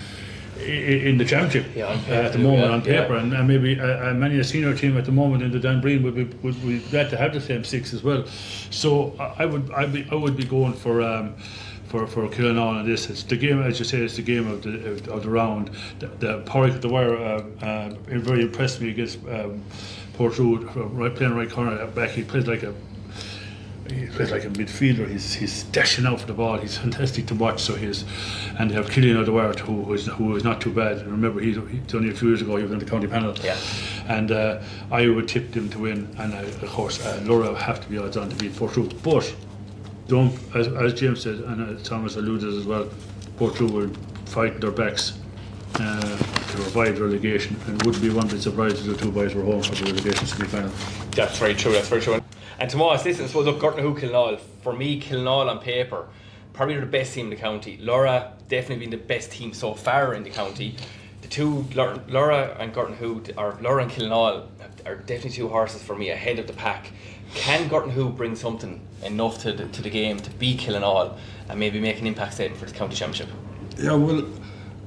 in the championship at the moment on paper, and maybe many a senior team at the moment in the Dan Breen would be glad to have the same 6 as well. So I would be going for Killinall on this. It's the game, as you say, it's the game of the round. The Porrick at the wire very impressed me against Portrue, playing right corner back. He plays like a midfielder. He's dashing out for the ball. He's fantastic to watch. So and they have Killian O'Dwyer who is not too bad. Remember, he's only a few years ago he was in the county panel. Yeah. And I would tip them to win. And of course, Laura have to be odds on to beat Portrue. But don't, as James said, and Thomas alluded as well, Portrue will fight their backs to avoid relegation, and wouldn't be one bit surprised if the 2 boys were home for the relegation semi-final. That's very true. And Tomás, listen, so look, Gortnahoe Killinall, for me, Killinall on paper, probably the best team in the county. Laura definitely been the best team so far in the county. The two, Laura and Gortnahoe, or Laura and Killinall, are definitely 2 horses for me ahead of the pack. Can Gortnahoe bring something enough to the game to beat Killinall and maybe make an impact statement for the county championship? Yeah, well,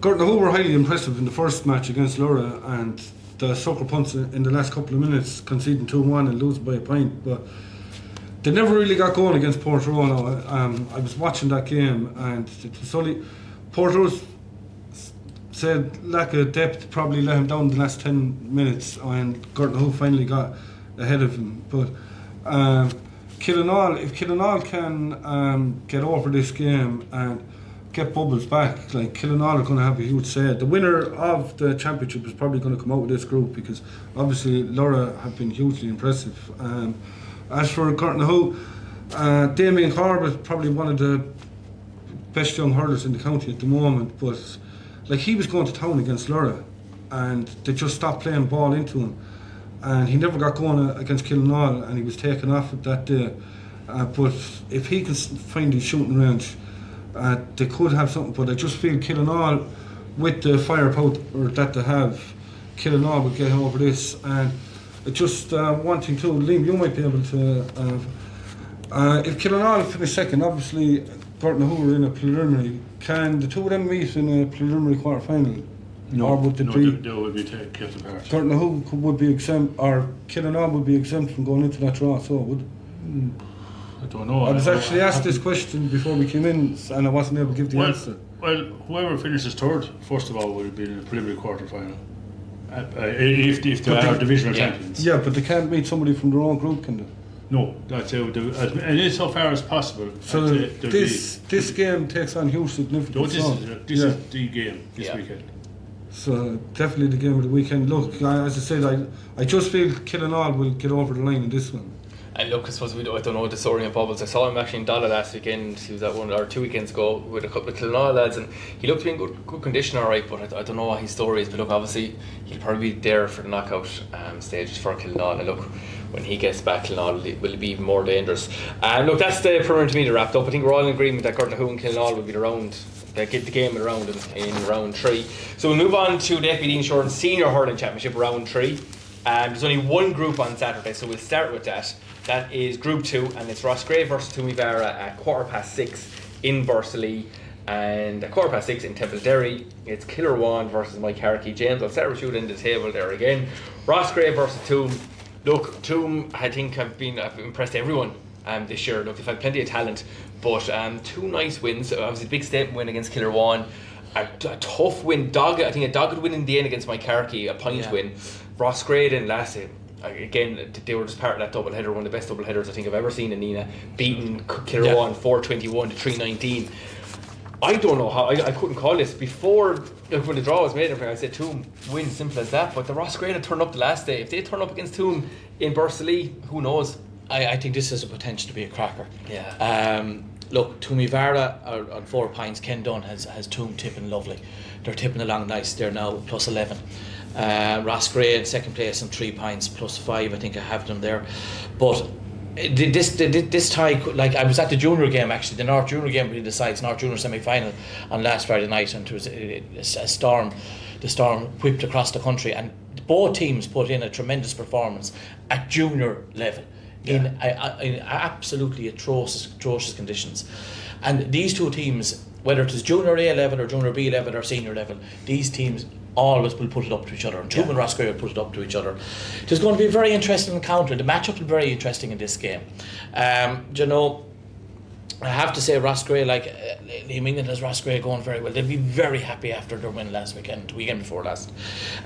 Gortnahoe were highly impressive in the first match against Laura, and the sucker punts in the last couple of minutes, conceding 2-1 and losing by a point, but they never really got going against Portrue. I was watching that game, and it was only Portrue said lack of depth probably let him down the last 10 minutes, and Gortnahoe finally got ahead of him. But Killinall, if Killinall can get over this game and get bubbles back, like Killinall are going to have a huge say. The winner of the championship is probably going to come out with this group, because obviously Laura have been hugely impressive. As for Gortnahoe, Damien Corbett, probably one of the best young hurlers in the county at the moment, but like he was going to town against Laura and they just stopped playing ball into him, and he never got going against Killinall, and he was taken off it that day. But if he can find his shooting range, they could have something. But I just feel Killinall, with the firepower that they have, Killinall would get over this. And just one thing too, Liam, you might be able to, if Killinall finish second, obviously Gortnahoe are in a preliminary. Can the 2 of them meet in a preliminary quarter final? No, or would they would be kept apart. Gortnahoe would be exempt, or Killinall would be exempt from going into that draw, so would? I don't know. I was actually asked this question before we came in, and I wasn't able to give the answer. Well, whoever finishes third, first of all, would be in a preliminary quarter final. If they are divisional champions. Yeah, but they can't meet somebody from their own group, can they? No, that's it. And it's so far as possible. So this game takes on huge significance. This is the game this weekend. So definitely the game of the weekend. Look, as I said, I just feel Killinall will get over the line in this one. And look, I suppose I don't know the story of Bubbles. I saw him actually in Dala last weekend. He was at 1 or 2 weekends ago with a couple of Killinall lads, and he looked to be in good condition, all right. But I don't know what his story is. But look, obviously he'll probably be there for the knockout stages for Killinall. And look, when he gets back, Killinall will be even more dangerous. And look, that's the preliminary to me wrapped up. I think we're all in agreement that Gortnahoe and Killinall will be the round. They get the game in round 3. So we'll move on to the FBD Insurance Senior Hurling Championship round 3. There's only one group on Saturday, so we'll start with that. That is Group 2, and it's Roscrea versus Toomevara at 6:15 in Bursalee, and at 6:15 in Templederry. It's Killerwan versus Mike Harkey. James, I'll start with you in the table there again. Roscrea versus Toom. Look, Toom, I think I've impressed everyone this year. Look, they've had plenty of talent, but 2 nice wins. Obviously, a big statement win against Killerwan. A tough win, I think a dogged win in the end against Mike Harkey, a point win. Roscrea then last year. Again, they were just part of that double header, one of the best double headers I think I've ever seen in Nina, beating Killerwan 421 to 319. I don't know how, I couldn't call this before when the draw was made. I said Toom win, simple as that. But the Roscrea turned up the last day. If they turn up against Toom in Bursalee, who knows? I think this has a potential to be a cracker. Yeah. Look, Toomevara on 4 points. Ken Dunn has Toom tipping lovely. They're tipping along nice. They're now plus 11. Roscrea in second place on 3 points plus 5. I think I have them there. But this tie, like I was at the junior game actually, the North Junior game really decides North Junior semi-final on last Friday night, and there was a storm. The storm whipped across the country, and both teams put in a tremendous performance at junior level in absolutely atrocious conditions. And these two teams, whether it is junior A level or junior B level or senior level, these teams always will put it up to each other, and Toohey and Roscrea will put it up to each other. It's going to be a very interesting encounter. The matchup will be very interesting in this game. You know, I have to say Roscrea, like Liam England has Roscrea going very well. They'll be very happy after their win last weekend before last.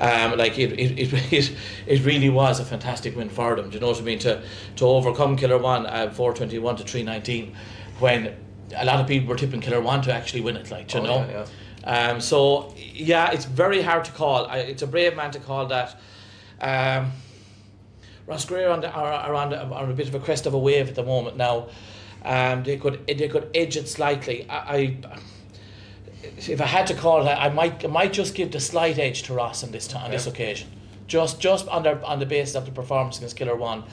Like it really was a fantastic win for them. Do you know what I mean? To overcome Killerwan 421 to 319, when a lot of people were tipping Killerwan to actually win it. Like, you know. Yeah. So yeah, it's very hard to call. It's a brave man to call that. Roscrea are on a bit of a crest of a wave at the moment now. They could edge it slightly. If I had to call it, I might just give the slight edge to Ross on this occasion, just on the basis of the performance against Killerwan.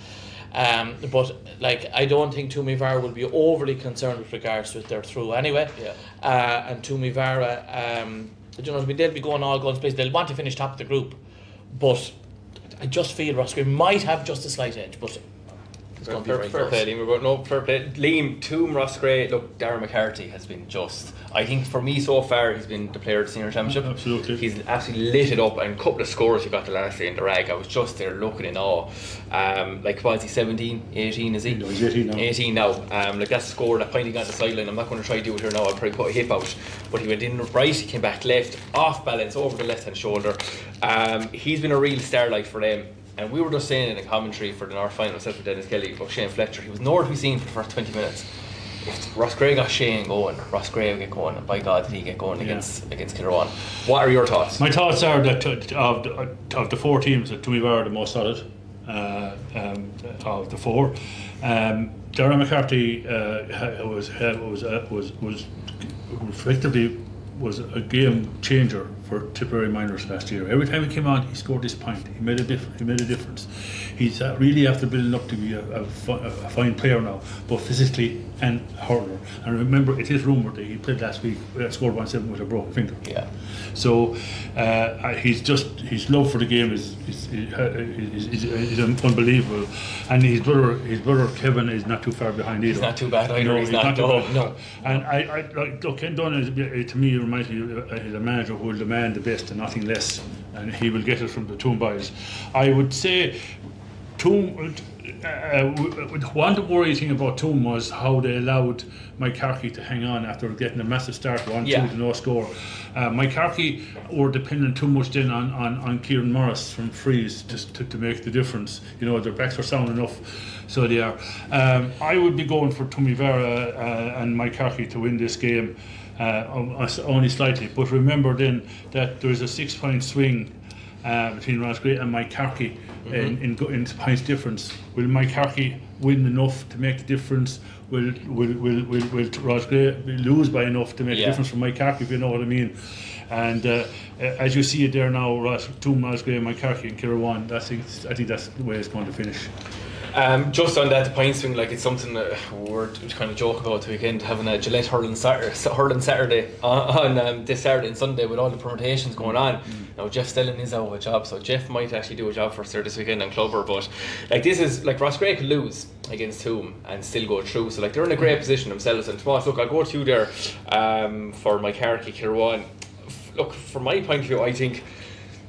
But like, I don't think Toohey Vara will be overly concerned with regards to it. They're through anyway. Yeah. And Toohey Vara, you know, they'll be going all guns blazing. They'll want to finish top of the group, but I just feel Roscrea might have just a slight edge, but. Fair play, Liam. No, fair play. Liam, Toohey, Roscrea, look, Darren McCarthy has been just, I think for me so far, he's been the player of the senior championship. Absolutely. He's absolutely lit it up, and a couple of scores he got the last day in the rag. I was just there looking in awe. Like, was he 17, 18, is he? No, he's 18 now. 18 now. Like, that score, that point he got on the sideline, I'm not going to try to do it here now, I'll probably put a hip out. But he went in right, he came back left, off balance, over the left hand shoulder. He's been a real starlight for them. And we were just saying in a commentary for the North final, myself and Dennis Kelly, about Shane Fletcher. He was nowhere to be seen for the first 20 minutes. If Roscrea got Shane going, Roscrea would get going, and by God did he get going against Killerwan. What are your thoughts? My thoughts are that of the four teams, that Toohey Vara are the most solid of the four. Darren McCarthy was effectively was a game changer for Tipperary minors last year. Every time he came on, he scored this point. He made a difference. He's really after building up to be a fine player now, both physically and hurler. And remember, it is rumoured that he played last week, scored 1-7 with a broken finger. Yeah. So his love for the game is unbelievable, and his brother Kevin is not too far behind either. He's not too bad either. No, he's not too bad. No. And I look, Ken Dunn to me reminds me of a manager who will demand the best and nothing less, and he will get it from the Toohey boys. I would say one worrying thing about Toohey was how they allowed Mike Carkey to hang on after getting a massive start, 1-2 to no score. Mike Carkey were dependent too much then on Kieran Morris from frees just to make the difference. You know, their backs are sound enough, so they are. I would be going for Toohey Vara and Mike Carkey to win this game, only slightly. But remember then that there is a 6-point swing between Roscrea and Mike Carkey in points difference. Will Mike Carkey win enough to make the difference? Will Roscrea lose by enough to make a difference for Mike Carkey, if you know what I mean? And as you see it there now, Toohey, Roscrea, Mike Carkey and Killerwan, I think that's the way it's going to finish. Just on that, the point swing, like, it's something that we're kind of joking about the weekend, having a Gillette hurling Saturday on this Saturday and Sunday with all the permutations going on. Now Jeff Stelling is out of a job, so Jeff might actually do a job for us there this weekend on Clubber, but like, this is like, Roscrea could lose against Toohey and still go through, so like, they're in a great position themselves. And Tomás, look, I'll go to you there for Mike Carkey, Killerwan. Look, from my point of view, I think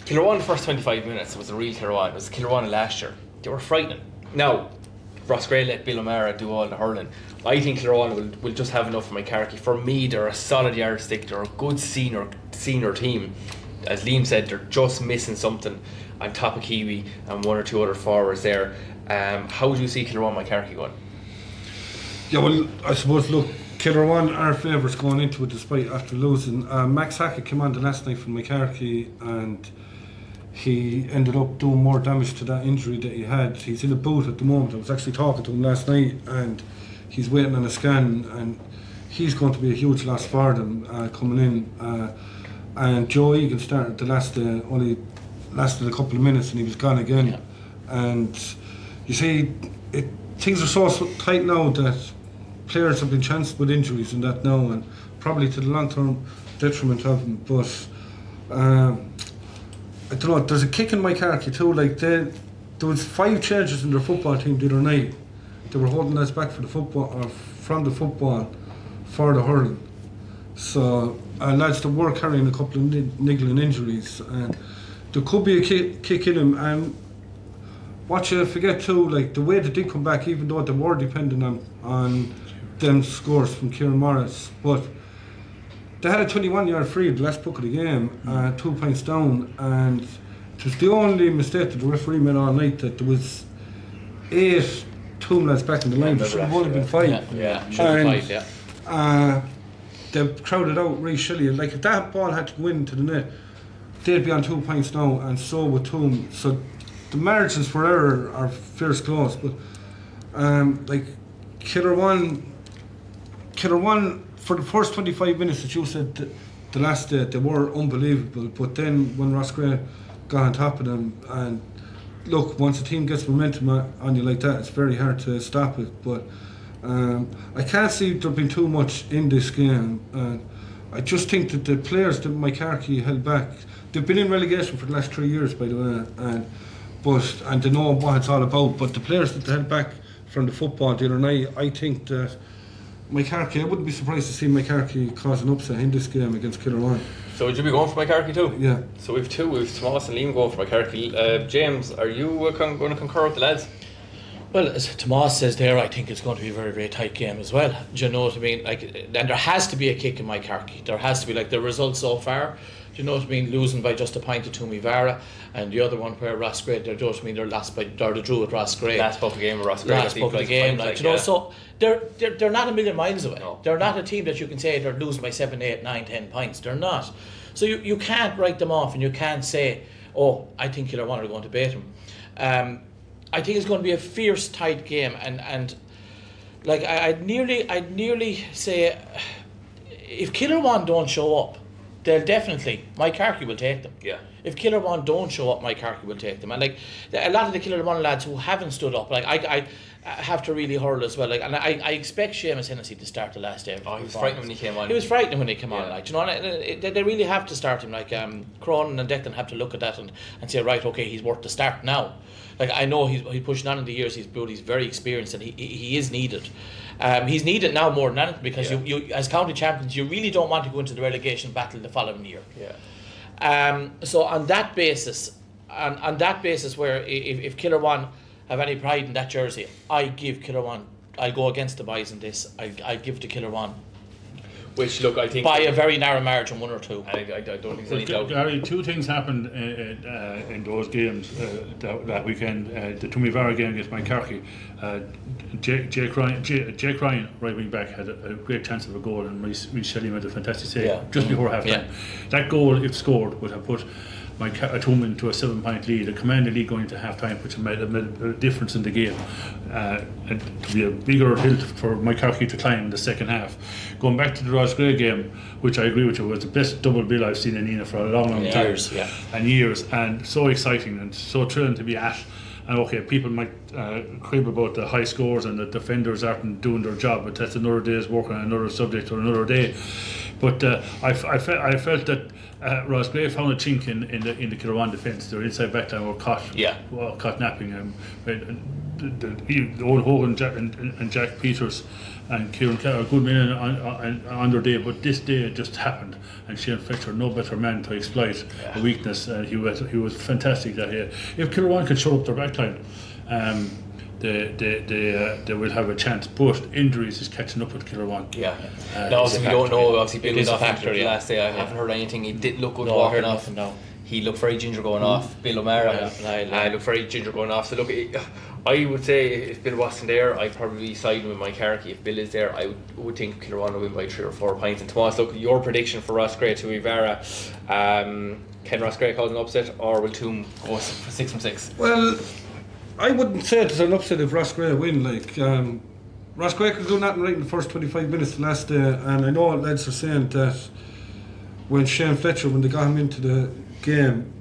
Killerwan the first 25 minutes was a real Killerwan. It was Killerwan last year. They were frightening. Now, Roscrea let Bill O'Mara do all the hurling. I think Killerwan will just have enough for my Carkey. For me, they're a solid yardstick. They're a good senior team. As Liam said, they're just missing something on top of Kiwi and one or two other forwards there. How do you see Killerwan, my Carkey going? Yeah, well, I suppose, look, Killerwan are favourites going into it despite after losing. Max Hackett came on the last night from McCarkey, and he ended up doing more damage to that injury that he had. He's in a boot at the moment. I was actually talking to him last night, and he's waiting on a scan, and he's going to be a huge loss for them coming in. And Joe Egan started only lasted a couple of minutes, and he was gone again. Yeah. And you see, things are so tight now that players have been chanced with injuries and that now, and probably to the long-term detriment of them. But I don't know. There's a kick in my Carkey too. Like there was 5 changes in their football team the other night. They were holding us back for the football, or from the football, for the hurling. So lads that were carrying a couple of niggling injuries, and there could be a kick in them. And what you forget too, like the way they did come back, even though they were dependent on them scores from Kieran Morris, but they had a 21-yard free at the last puck of the game, 2 points down, and it was the only mistake that the referee made all night, that there was 8 Toom lads back in the line. There should have only been 5. Yeah, should have been 5, yeah. They crowded out Ray Shelley. Like if that ball had to go into the net, they'd be on 2 points now, and so would Toom. So the margins for error are fierce close. But like Killer One for the first 25 minutes that you said the last day, they were unbelievable. But then when Ross Gray got on top of them, and look, once a team gets momentum on you like that, it's very hard to stop it. But I can't see there being too much in this game. I just think that the players that Mike Harkey held back, they've been in relegation for the last 3 years, by the way, and they know what it's all about. But the players that they held back from the football the other night, I think that Mike Harkey, I wouldn't be surprised to see Mike Harkey cause an upset in this game against Killer One. So would you be going for McCarthy too? Yeah. So we've 2, we've Tomás and Liam going for McCarthy. James, are you going to concur with the lads? Well, as Tomás says there, I think it's going to be a very, very tight game as well. Do you know what I mean? Like, and there has to be a kick in Mike Harkey. There has to be, like the results so far. Do you know what I mean? Losing by just a point to Toomey Vara, and the other one where Ross Gray, do you know what I mean? They're lost by, or they drew at Ross Gray. Last puck of game with Ross Gray. Last puck of the game, like, you know. So they're not a million miles away. No. They're not a team that you can say they're losing by 7, 8, 9, 10 points. They're not. So you can't write them off, and you can't say, oh, I think Killer One are going to beat them. I think it's going to be a fierce, tight game, and like I'd nearly say, if Killer One don't show up, they'll definitely, Mike Harkey will take them. Yeah. If Killer One don't show up, Mike Harkey will take them. And like a lot of the Killer One lads who haven't stood up, like I have to really hurl as well. Like, and I expect Seamus Hennessy to start the last day. Oh, he was frightening when he came on. He was frightening when he came on. Like, you know, they really have to start him. Like Cronin and Declan have to look at that and say, right, okay, he's worth the start now. Like, I know he's pushing on in the years. He's very experienced, and he is needed. He's needed now more than anything, because you as county champions, you really don't want to go into the relegation battle the following year. Yeah. So on that basis, where if Killer One have any pride in that jersey, I give Killer One. I'll go against the boys in this. I give to Killer One. Which, look, I think by a very narrow margin, 1 or 2. I don't think there's any doubt. Gary, 2 things happened in those games that weekend. The Toomey Vara game against Mancarkey. Jake Ryan, right wing back, had a great chance of a goal, and Reece Shelley made a fantastic save just before half time. That goal, if scored, would have put Toomey into a 7-point lead, a commanding lead going to half time, which made a difference in the game. And to be a bigger hill for McCarthy to climb in the second half. Going back to the Ross Gray game, which I agree with you was the best double bill I've seen in Ina for a long time. Years, and so exciting and so thrilling to be at. And okay, people might crib about the high scores and the defenders aren't doing their job, but that's another day's work on another subject or another day. But I felt that Ross Gray found a chink in the Killer One defence. Their inside backline were caught napping. The old Hogan and Jack Peters and Kieran Carroll, good men on their day, but this day it just happened, and Shane Fletcher, no better man to exploit a weakness. He was fantastic that year. If Killer One could shut up their backline, they will have a chance. But injuries is catching up with Killer One. Yeah. Obviously we don't know. Obviously Bill was off after the last day. I haven't heard anything. He didn't look good walking off. No. He looked very ginger going off. Bill O'Mara looked very ginger going off. So look, I would say if Bill wasn't there, I'd probably be siding with Mike Harkey. If Bill is there, I would think Killer One will win by 3 or 4 points. And Tomás, look, your prediction for Ross Gray to Ivara, can Ross Gray cause an upset, or will Toom go for 6 from 6? Well, I wouldn't say there's an upset if Ross Gray win. Like Ross Gray could do nothing right in the first 25 minutes the last day, and I know lads are saying that when Shane Fletcher, when they got him into the game,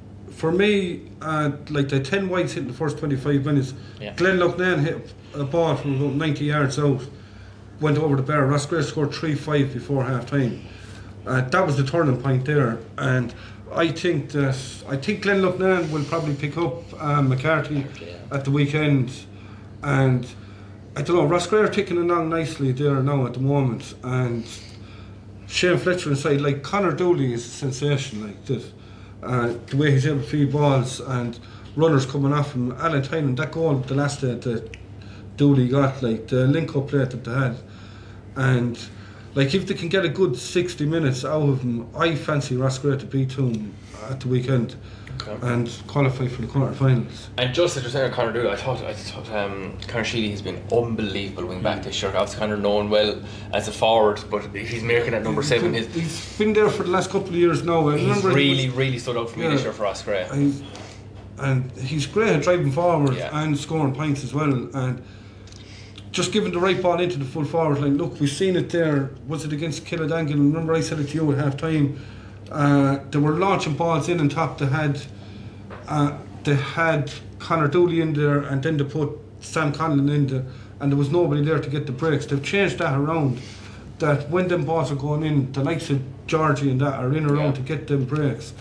for me, like the 10 wides hit in the first 25 minutes. Yeah. Glenn Loughnane hit a ball from about 90 yards out, went over the bar. Roscrea scored 3-5 before half time. That was the turning point there, and I think Glenn Loughnane will probably pick up McCarthy at the weekend, and I don't know, Roscrea are ticking along nicely there now at the moment, and Shane Fletcher inside, like Conor Dooley is a sensation like this. The way he's able to feed balls and runners coming off him. Alan Tynan, that goal the last day that Dooley got, like the link-up play that they had, and like if they can get a good 60 minutes out of him, I fancy Roscrea to beat him at the weekend and qualify for the quarter-finals. And just as you're saying, Conor Dooley, I thought Conor Sheedy has been unbelievable wing back this year. Obviously, Conor known well as a forward, but he's making at number 7. He's been there for the last couple of years now. He's really stood out for me this year for Roscrea. And he's great at driving forward and scoring points as well. And just giving the right ball into the full forward line. Look, we've seen it there. Was it against Killadangan? Remember I said it to you at half time. They were launching balls in and top. They had Conor Dooley in there, and then they put Sam Conlon in there, and there was nobody there to get the breaks. They've changed that around, that when them balls are going in, the likes of Georgie and that are in around to get them breaks.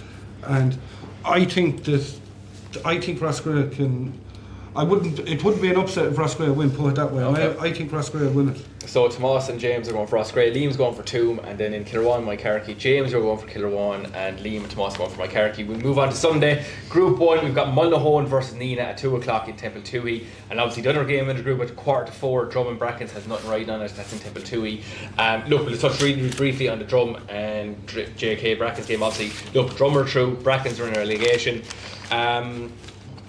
And I think Roscrea can. It wouldn't be an upset if Roscrea win, put it that way. Okay. I think Roscrea win it. So Tomás and James are going for Roscrea, Liam's going for Toom, and then in Killerwan, Mike Carrickey, James are going for Killerwan, and Liam and Tomás are going for Mike Carrickey. We move on to Sunday. Group 1, we've got Mullinahone versus Neenah at 2 o'clock in Temple Toohey, and obviously the other game in the group at 3:45, Drum and Brackens has nothing riding on it, that's in Temple Toohey. Look, we'll touch really briefly on the Drum and JK Brackens game. Obviously, look, Drum are through, Brackens are in relegation.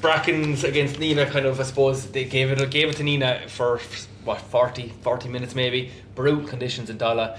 Brackens against Neenah, kind of, I suppose they gave it to Neenah for what, 40 minutes maybe. Brutal conditions in Dalla.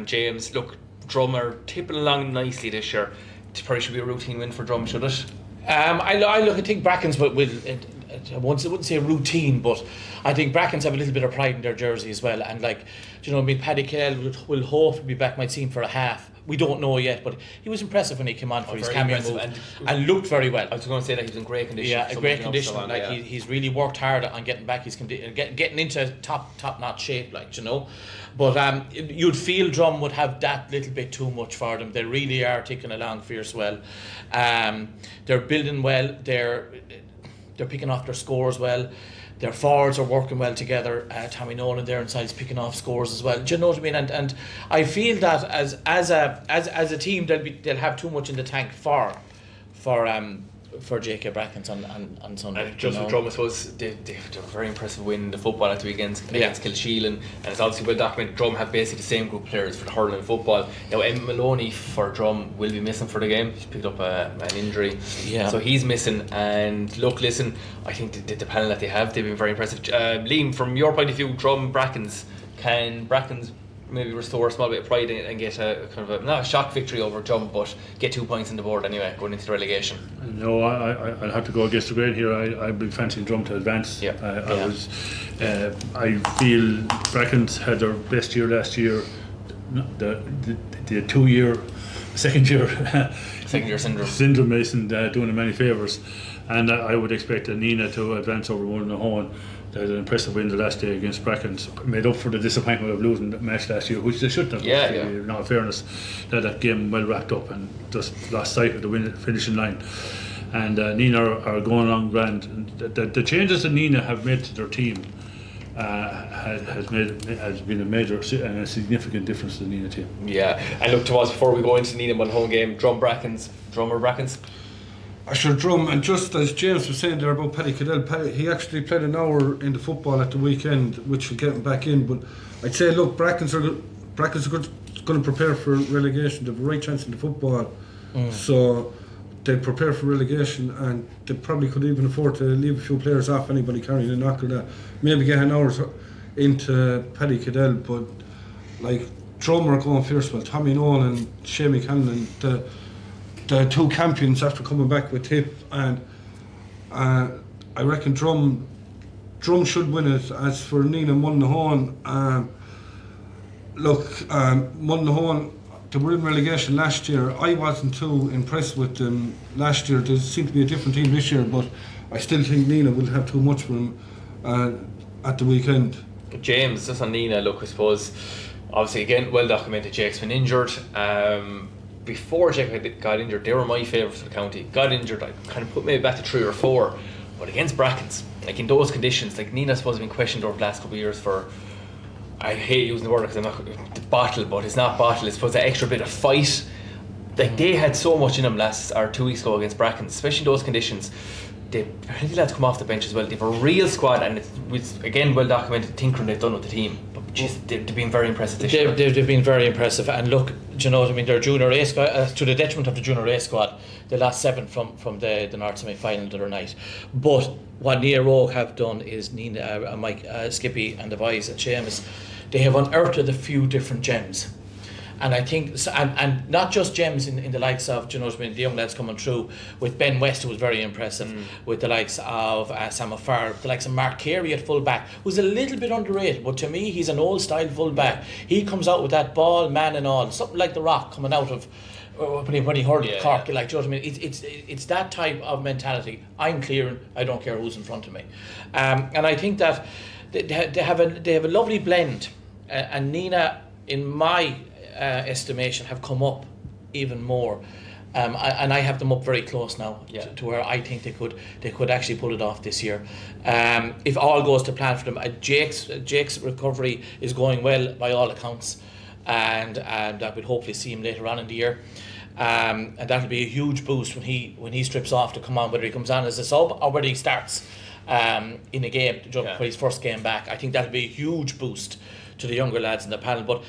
James, look, Drum are tipping along nicely this year. It probably should be a routine win for Drum, should it? I think Brackens will I wouldn't say a routine, but I think Brackens have a little bit of pride in their jersey as well. And like, Paddy Kell will hopefully be back, might see him for a half. We don't know yet, but he was impressive when he came on for his cameo move and looked very well. I was going to say that he was in great condition. Yeah, a great condition. He's really worked hard on getting back his getting into top notch shape, But you'd feel Drum would have that little bit too much for them. They really are ticking along fierce well. They're building well. They're picking off their scores well. Their forwards are working well together. Tommy Nolan there inside is picking off scores as well. Do you know what I mean? And I feel that as a team they'll have too much in the tank for JK Brackens on Sunday. And just with Drum, I suppose they were a very impressive win in the football at the weekend against Kilsheelan, and it's obviously well documented. Drum have basically the same group of players for the hurling and football. Now Emmett Maloney for Drum will be missing for the game. He's picked up an injury, so he's missing. And look, listen, I think the panel that they have, they've been very impressive. Liam, from your point of view, Drum, Brackens, can Brackens maybe restore a small bit of pride and get a kind of not a shock victory over Drum, but get 2 points on the board anyway going into the relegation? No, I'll have to go against the grain here. I've been fancying Drum to advance. I feel Brackens had their best year last year. The 2 year, second year syndrome isn't doing them any favours, and I would expect Neenah to advance over Mullinahone. They had an impressive win the last day against Brackens, made up for the disappointment of losing the match last year, which they shouldn't have. In all fairness, that game well wrapped up and just lost sight of the finishing line. And Neenah are going along grand. And the changes that Neenah have made to their team has been a major and a significant difference to the Neenah team. Yeah, and look, Tomás, before we go into Neenah Mullinahone game, Drum or Brackens? I should Drum, and just as James was saying there about Paddy Cadell, he actually played an hour in the football at the weekend, which will get him back in. But I'd say, look, Brackens are going to prepare for relegation. They have a right chance in the football, so they'll prepare for relegation, and they probably could even afford to leave a few players off. Anybody carrying a knock or that, maybe get an hour into Paddy Cadell. But like, Drum are going fierce well. Tommy Nolan and Shamie Cannon, the two champions after coming back with Tipp, and I reckon Drum should win it. As for Neenah Mullinahone, Mullinahone, they were in relegation last year. I wasn't too impressed with them last year. There seemed to be a different team this year, but I still think Nina will have too much for him at the weekend. James, just on Nina, look, I suppose, obviously, again, well documented, Jake's been injured. Before Jake got injured, they were my favourites for the county. Got injured, I kind of put maybe back to 3 or 4, but against Brackens, like in those conditions, like Nina, I suppose, has been questioned over the last couple of years for, I hate using the word because I'm not, the battle, but it's not battle, it's supposed to extra bit of fight. Like they had so much in them 2 weeks ago against Brackens, especially in those conditions. They've plenty of lads come off the bench as well. They've a real squad, and it's again well documented tinkering they've done with the team. But geez, they've been very impressive this year. They've been very impressive, and look, do you know what I mean? Their junior A squad, to the detriment of the junior A squad, they lost 7 from the North semi-final the other night. But what Nia Rogue have done is Nina, Mike, Skippy, and the boys and Seamus, they have unearthed a few different gems. And I think, and not just gems in the likes of, do you know what I mean, the young lads coming through with Ben West, who was very impressive, with the likes of Sam O'Farrell, the likes of Mark Carey at full back, who's a little bit underrated, but to me he's an old style full back. He comes out with that ball, man and all, something like the Rock coming out of when he hurled Cork, like, do you know what I mean? It's that type of mentality. I'm clearing, I don't care who's in front of me, and I think that they have a lovely blend, and Nina, in my estimation, have come up even more, and I have them up very close now to where I think they could actually pull it off this year, if all goes to plan for them. Jake's recovery is going well by all accounts, and I would hopefully see him later on in the year, and that'll be a huge boost when he strips off to come on, whether he comes on as a sub or whether he starts in a game for his first game back. I think that'll be a huge boost to the younger lads in the panel. But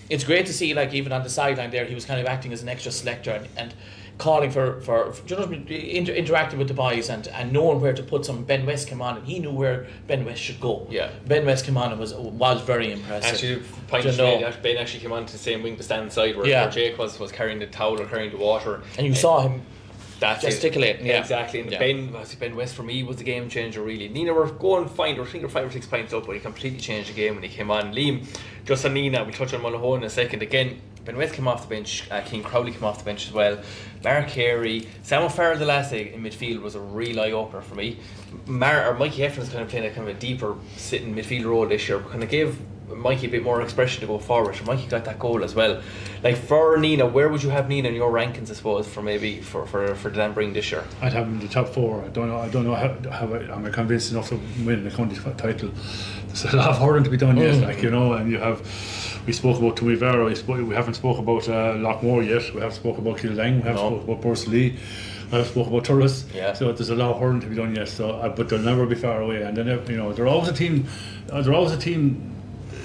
it's great to see, like, even on the sideline there, he was kind of acting as an extra selector and calling for you know, interacting with the boys and knowing where to put some. Ben West came on and he knew where Ben West should go. Yeah. Ben West came on and was very impressive. Actually, Ben actually came on to the same wing to stand inside where Jake was carrying the towel or carrying the water. And you saw him gesticulating. Yeah, exactly. And Ben West for me was the game changer, really. Nina were going fine, they were 5 or 6 points up, but he completely changed the game when he came on. Liam, just on Nina, we'll touch on Mullinholm in a second. Again, Ben West came off the bench, Keane Crowley came off the bench as well. Mark Carey, Sam O'Farrell the last day in midfield was a real eye opener for me. Mikey Heffernan kind of playing a kind of a deeper sitting midfield role this year, kind of gave Mikey a bit more expression to go forward. So Mikey got that goal as well. Like, for Nina, where would you have Nina in your rankings, I suppose, for maybe for Dan Bring this year? I'd have him in the top 4. I don't know how am I convinced enough to win the county title. There's a lot of hurling to be done yet, like, you know, and we spoke about Toohey Vera, we haven't spoken about Lockmore yet, we haven't spoken about Kildang, we haven't spoken about Bursley, we haven't spoken about Turles, so there's a lot of hurling to be done yet, so, but they'll never be far away, and then, you know, they're always a team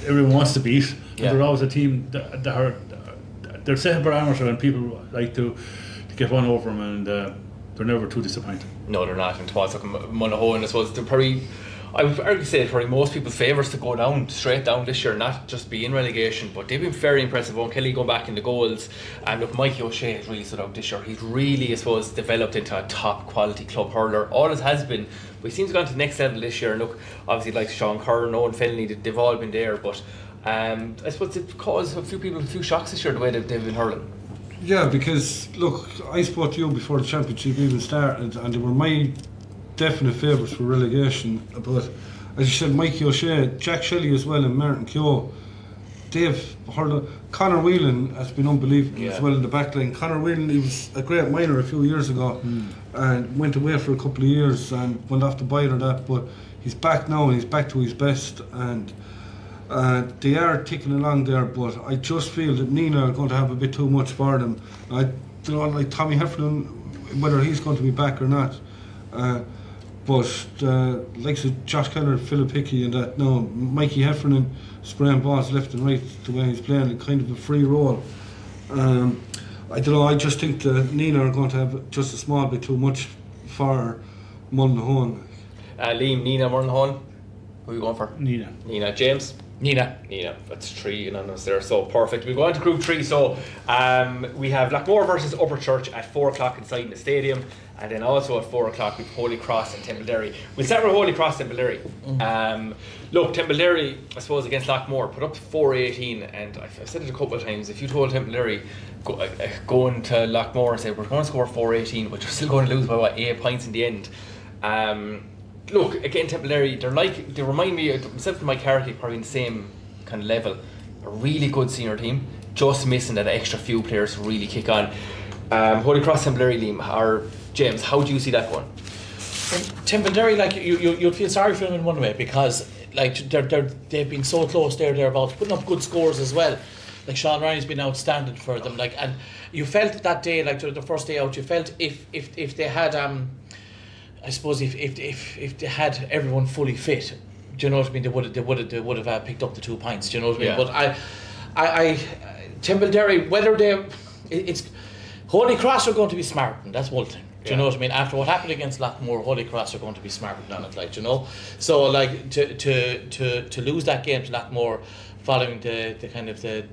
everyone wants to beat, and they're always a team that are, they're set a parameter and people like to get one over them, and they're never too disappointed. No, they're not, and Tomas Mullinholm, I suppose, they're probably, I would argue say probably most people's favourites to go down, straight down this year, not just be in relegation, but they've been very impressive. Owen Kelly going back in the goals, and look, Mikey O'Shea has really stood out this year. He's really, I suppose, developed into a top quality club hurler, always has been, but he seems to have gone to the next level this year. And look, obviously like Sean Curran, Owen Fennelly, they've all been there, but I suppose it caused a few people a few shocks this year, the way they've been hurling. Yeah, because look, I spoke to you before the championship even started, and they were my definite favourites for relegation. But as you said, Mikey O'Shea, Jack Shelley as well, and Martin Keogh, they've hurled. Conor Whelan has been unbelievable as well in the back line. Conor Whelan, he was a great minor a few years ago and went away for a couple of years and went off the bite or that, but he's back now and he's back to his best, and they are ticking along there, but I just feel that Nina are going to have a bit too much for them. I don't know, like Tommy Heffernan, whether he's going to be back or not, but like Josh Keller, Philip Hickey and that, no, Mikey Heffernan spraying balls left and right the way he's playing, kind of a free role. I don't know, I just think that Nina are going to have just a small bit too much for Mullinholm. Liam, Nina, Mullinholm, who are you going for? Nina. James? Nina. That's 3 unanimous there, so perfect. We go on to Group 3, so we have Lockmore versus Upperchurch at 4 o'clock inside in the stadium, and then also at 4 o'clock with Holy Cross and Templederry. We'll start with Holy Cross Templederry. Look, Templederry, I suppose, against Lockmore put up 4-18, and I've said it a couple of times, if you told Templederry going to Lockmore and say we're going to score 4-18 but you're still going to lose by 8 points in the end, look, again, Templederry, they remind me of myself and Mike Carrickey, probably in the same kind of level. A really good senior team, just missing that extra few players to really kick on. Holy Cross Templederry, Liam, or James, how do you see that one? Templederry, like you'd feel sorry for them in one way, because like they've been so close thereabouts, putting up good scores as well. Like Sean Ryan's been outstanding for them. Like, and you felt that day, like the first day out, you felt if they had I suppose if they had everyone fully fit, do you know what I mean? They would have picked up the 2 points. Do you know what I mean? Yeah. But I Templederry, whether it's Holy Cross are going to be smart, and that's one thing. Do you know what I mean? After what happened against Lockmore, Holy Cross are going to be smart on it, like, you know. So like to lose that game to Lockmore, following the kind of the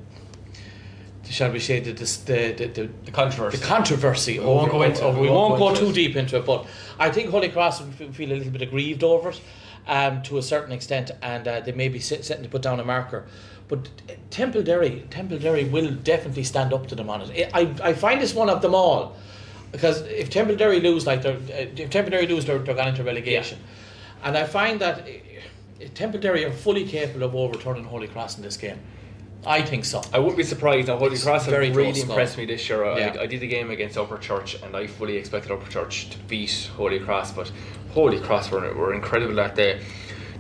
shall we say the controversy. The controversy. We won't go too deep into it, but I think Holy Cross would feel a little bit aggrieved over it, to a certain extent, and they may be setting to put down a marker. But Templederry will definitely stand up to them on it. I find this one of them all, because if Templederry lose, they're gone into relegation, and I find that Templederry are fully capable of overturning Holy Cross in this game. I think so. I wouldn't be surprised. Now, Holy Cross have Very really close, impressed me this year. Yeah. I did the game against Upperchurch, and I fully expected Upperchurch to beat Holy Cross, but Holy Cross were incredible that day.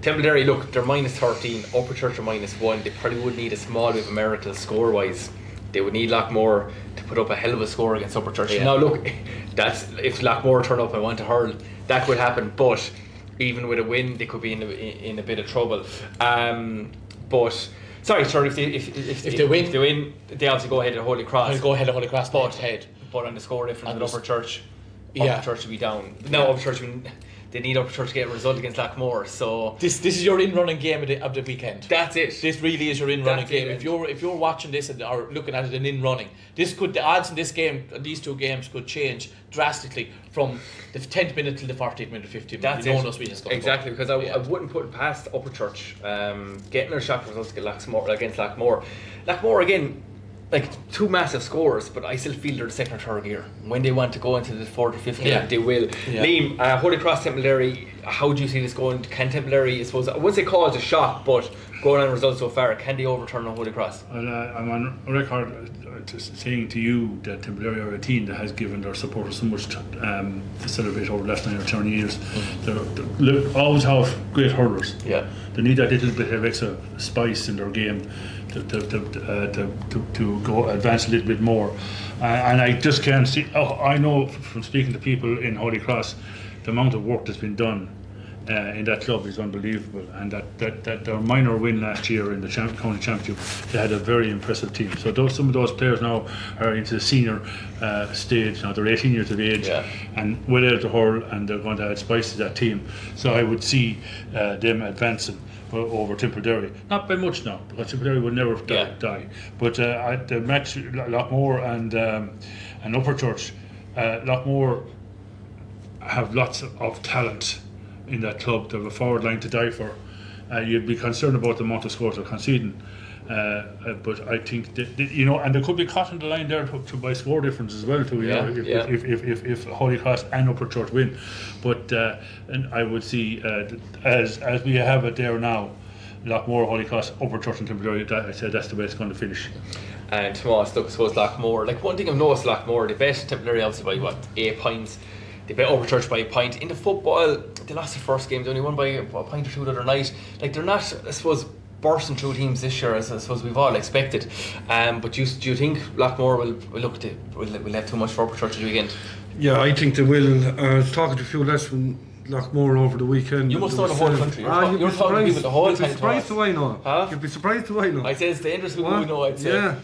Templederry, look, they're minus 13, Upperchurch are minus 1. They probably would need a small bit of a miracle score-wise. They would need Lockmore to put up a hell of a score against Upperchurch. Yeah. Now, look, that's if Lockmore turn up and want to hurl, that could happen, but even with a win, they could be in a bit of trouble. But sorry, if they win, they obviously go ahead at Holy Cross. I'll go ahead at Holy Cross, But on the score difference with Upperchurch, Yeah. Upperchurch will be down. No, Upperchurch, they need Upperchurch to get a result against Lockmore. So this is your in-running game of the weekend. that's it. This really is your in-running That's game. it. If you're watching this or looking at it in in-running, the odds in this game, these two games, could change drastically from the 10th minute till the 40th minute, 50th minute. That's no it. one knows where it's going to go. Exactly, because I wouldn't put it past Upperchurch getting their shot results against Lockmore. Lockmore again, like two massive scores, but I still feel they're the second or third gear. When they want to go into the fourth or fifth gear, they will. Yeah. Liam, Holy Cross Templederry, how do you see this going? Can Templederry, I suppose, I wouldn't say cause a shock, but going on results so far, can they overturn on Holy Cross? Well, I'm on record saying to you that Tipperary are a team that has given their supporters so much to celebrate over the last 9 or 10 years. They always have great hurlers. Yeah. They need that little bit of extra spice in their game to go advance a little bit more. And I just can't see. I know from speaking to people in Holy Cross, the amount of work that's been done in that club is unbelievable, and that their minor win last year in the county championship, they had a very impressive team. So some of those players now are into the senior stage. Now they're 18 years of age, and well able to hurl, and they're going to add spice to that team. So I would see them advancing over Tipperary, not by much now, because Tipperary will never die. But at the match, Lockmore and Upperchurch, Lockmore have lots of talent in that club. They have a forward line to die for. You'd be concerned about the amount of scores they're conceding, but I think that, and there could be caught on the line there by score difference as well too. If Holy Cross and Upperchurch win, but and I would see as we have it there now, Lockmore, Holy Cross, Upperchurch and Tipperary. I said that's the way it's going to finish. And Tomás, look, I suppose Lockmore, like one thing I've noticed, Lockmore, they bet Tipperary obviously by 8 points. They beat Upperchurch by a point. In the football, they lost the first game. They only won by a point or two the other night. Like, they're not, I suppose, bursting through teams this year as I suppose we've all expected. But do you think Lockmore will have too much for Upperchurch this weekend? Yeah, I think they will. I was talking to a few lads from Lockmore over the weekend. You must know the whole country. You're talking to people the whole time. You'd be surprised to I know. Huh? You'd be surprised to I know. I'd say it's dangerous people who know, I'd say. Yeah.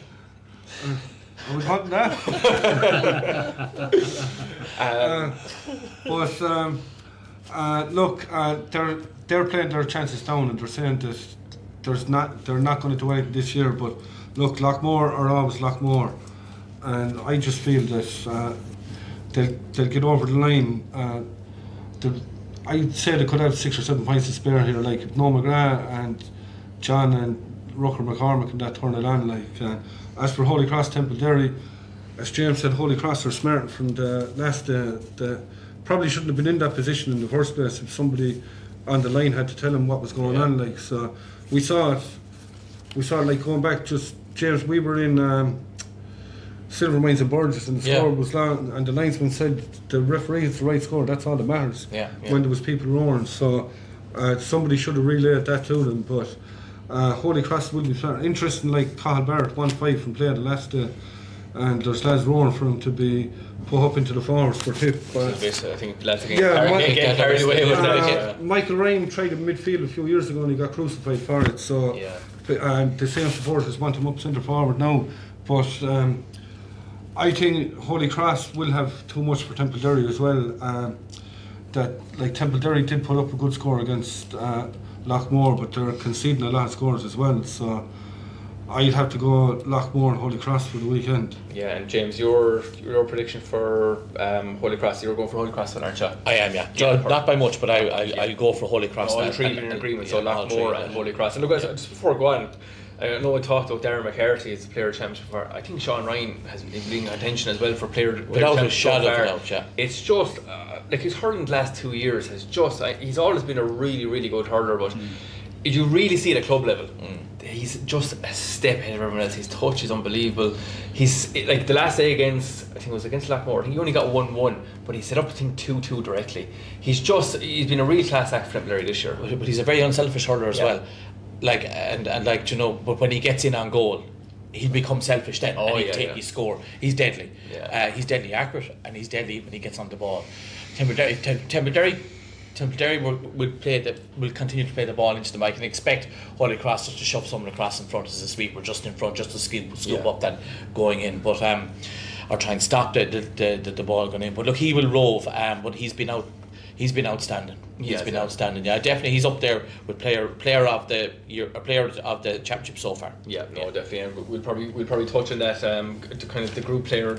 I was hot that. Look, they're playing their chances down, and they're saying that they're not going to do anything this year. But look, Lockmore are always Lockmore, and I just feel that they'll get over the line. I'd say they could have 6 or 7 points to spare here. Like if Noel McGrath and John and Rucker McCormick and that turn it on. Like as for Holy Cross Templederry, as James said, Holy Cross are smart from the last. The probably shouldn't have been in that position in the first place if somebody on the line had to tell them what was going on. Like so, we saw it like going back. Just James, we were in Silver Mines and Burgess, and the score was long, and the linesman said the referee has the right score. That's all that matters. When there was people roaring, so somebody should have relayed that to them. But Holy Cross will be smart. Interesting, like Cathal Barrett 1-5 from play the last day. And there's lads roaring for him to be put up into the forwards for Tipp. I think lads are getting carried away with that. Michael Ryan tried in midfield a few years ago and he got crucified for it. So the same supporters want him up centre forward now. But I think Holy Cross will have too much for Templederry as well. That like Templederry did put up a good score against Lockmore, but they're conceding a lot of scores as well. So I'd have to go Lockmore and Holy Cross for the weekend. Yeah, and James, your prediction for Holy Cross, you're going for Holy Cross, aren't you? I am, not by much, but I'll go for Holy Cross. All three in agreement, so Lockmore and Holy Cross. And look, just before I go on, I know I talked about Darren McCarthy as the player championship. I think Sean Ryan has been attention as well for player without a shadow of a doubt. Yeah, it's just like his hurling the last 2 years has just he's always been a really, really good hurler, but you really see it at club level. He's just a step ahead of everyone else. His touch is unbelievable. He's like the last day against, I think it was against Lockmore, I think he only got 1-1, but he set up I think 2-2 directly. He's been a real class act for Larry this year. But he's a very unselfish hurler as well. Like and like you know, but when he gets in on goal, he'll become selfish then and he'll take his score. He's deadly. He's deadly accurate and he's deadly when he gets on the ball. Templederry will continue to play the ball into them. I can expect Holy Cross just to shove someone across in front as a sweeper just in front, just to scoop up that going in, but or try and stop the ball going in. But look, he will rove, but he's been outstanding. He's been outstanding. Yeah, definitely he's up there with player of the year, player of the championship so far. Definitely. And we'll probably touch on that kind of the group team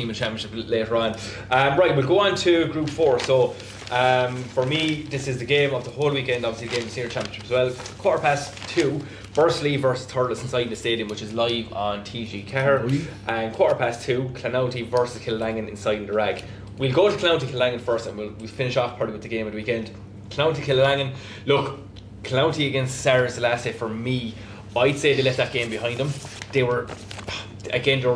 and championship later on. Right, we'll go on to Group 4. So for me, this is the game of the whole weekend. Obviously, the game of the senior championship as well. 2:15, Bursley versus Thurles inside the stadium, which is live on TG Car. And 2:15, Clonoulty versus Killangan inside the Rag. We'll go to Clonoulty Killangan first, and we'll finish off probably with the game of the weekend. Clonoulty Killangan. Look, Clonoulty against Sarah's the last day for me. I'd say they left that game behind them. They were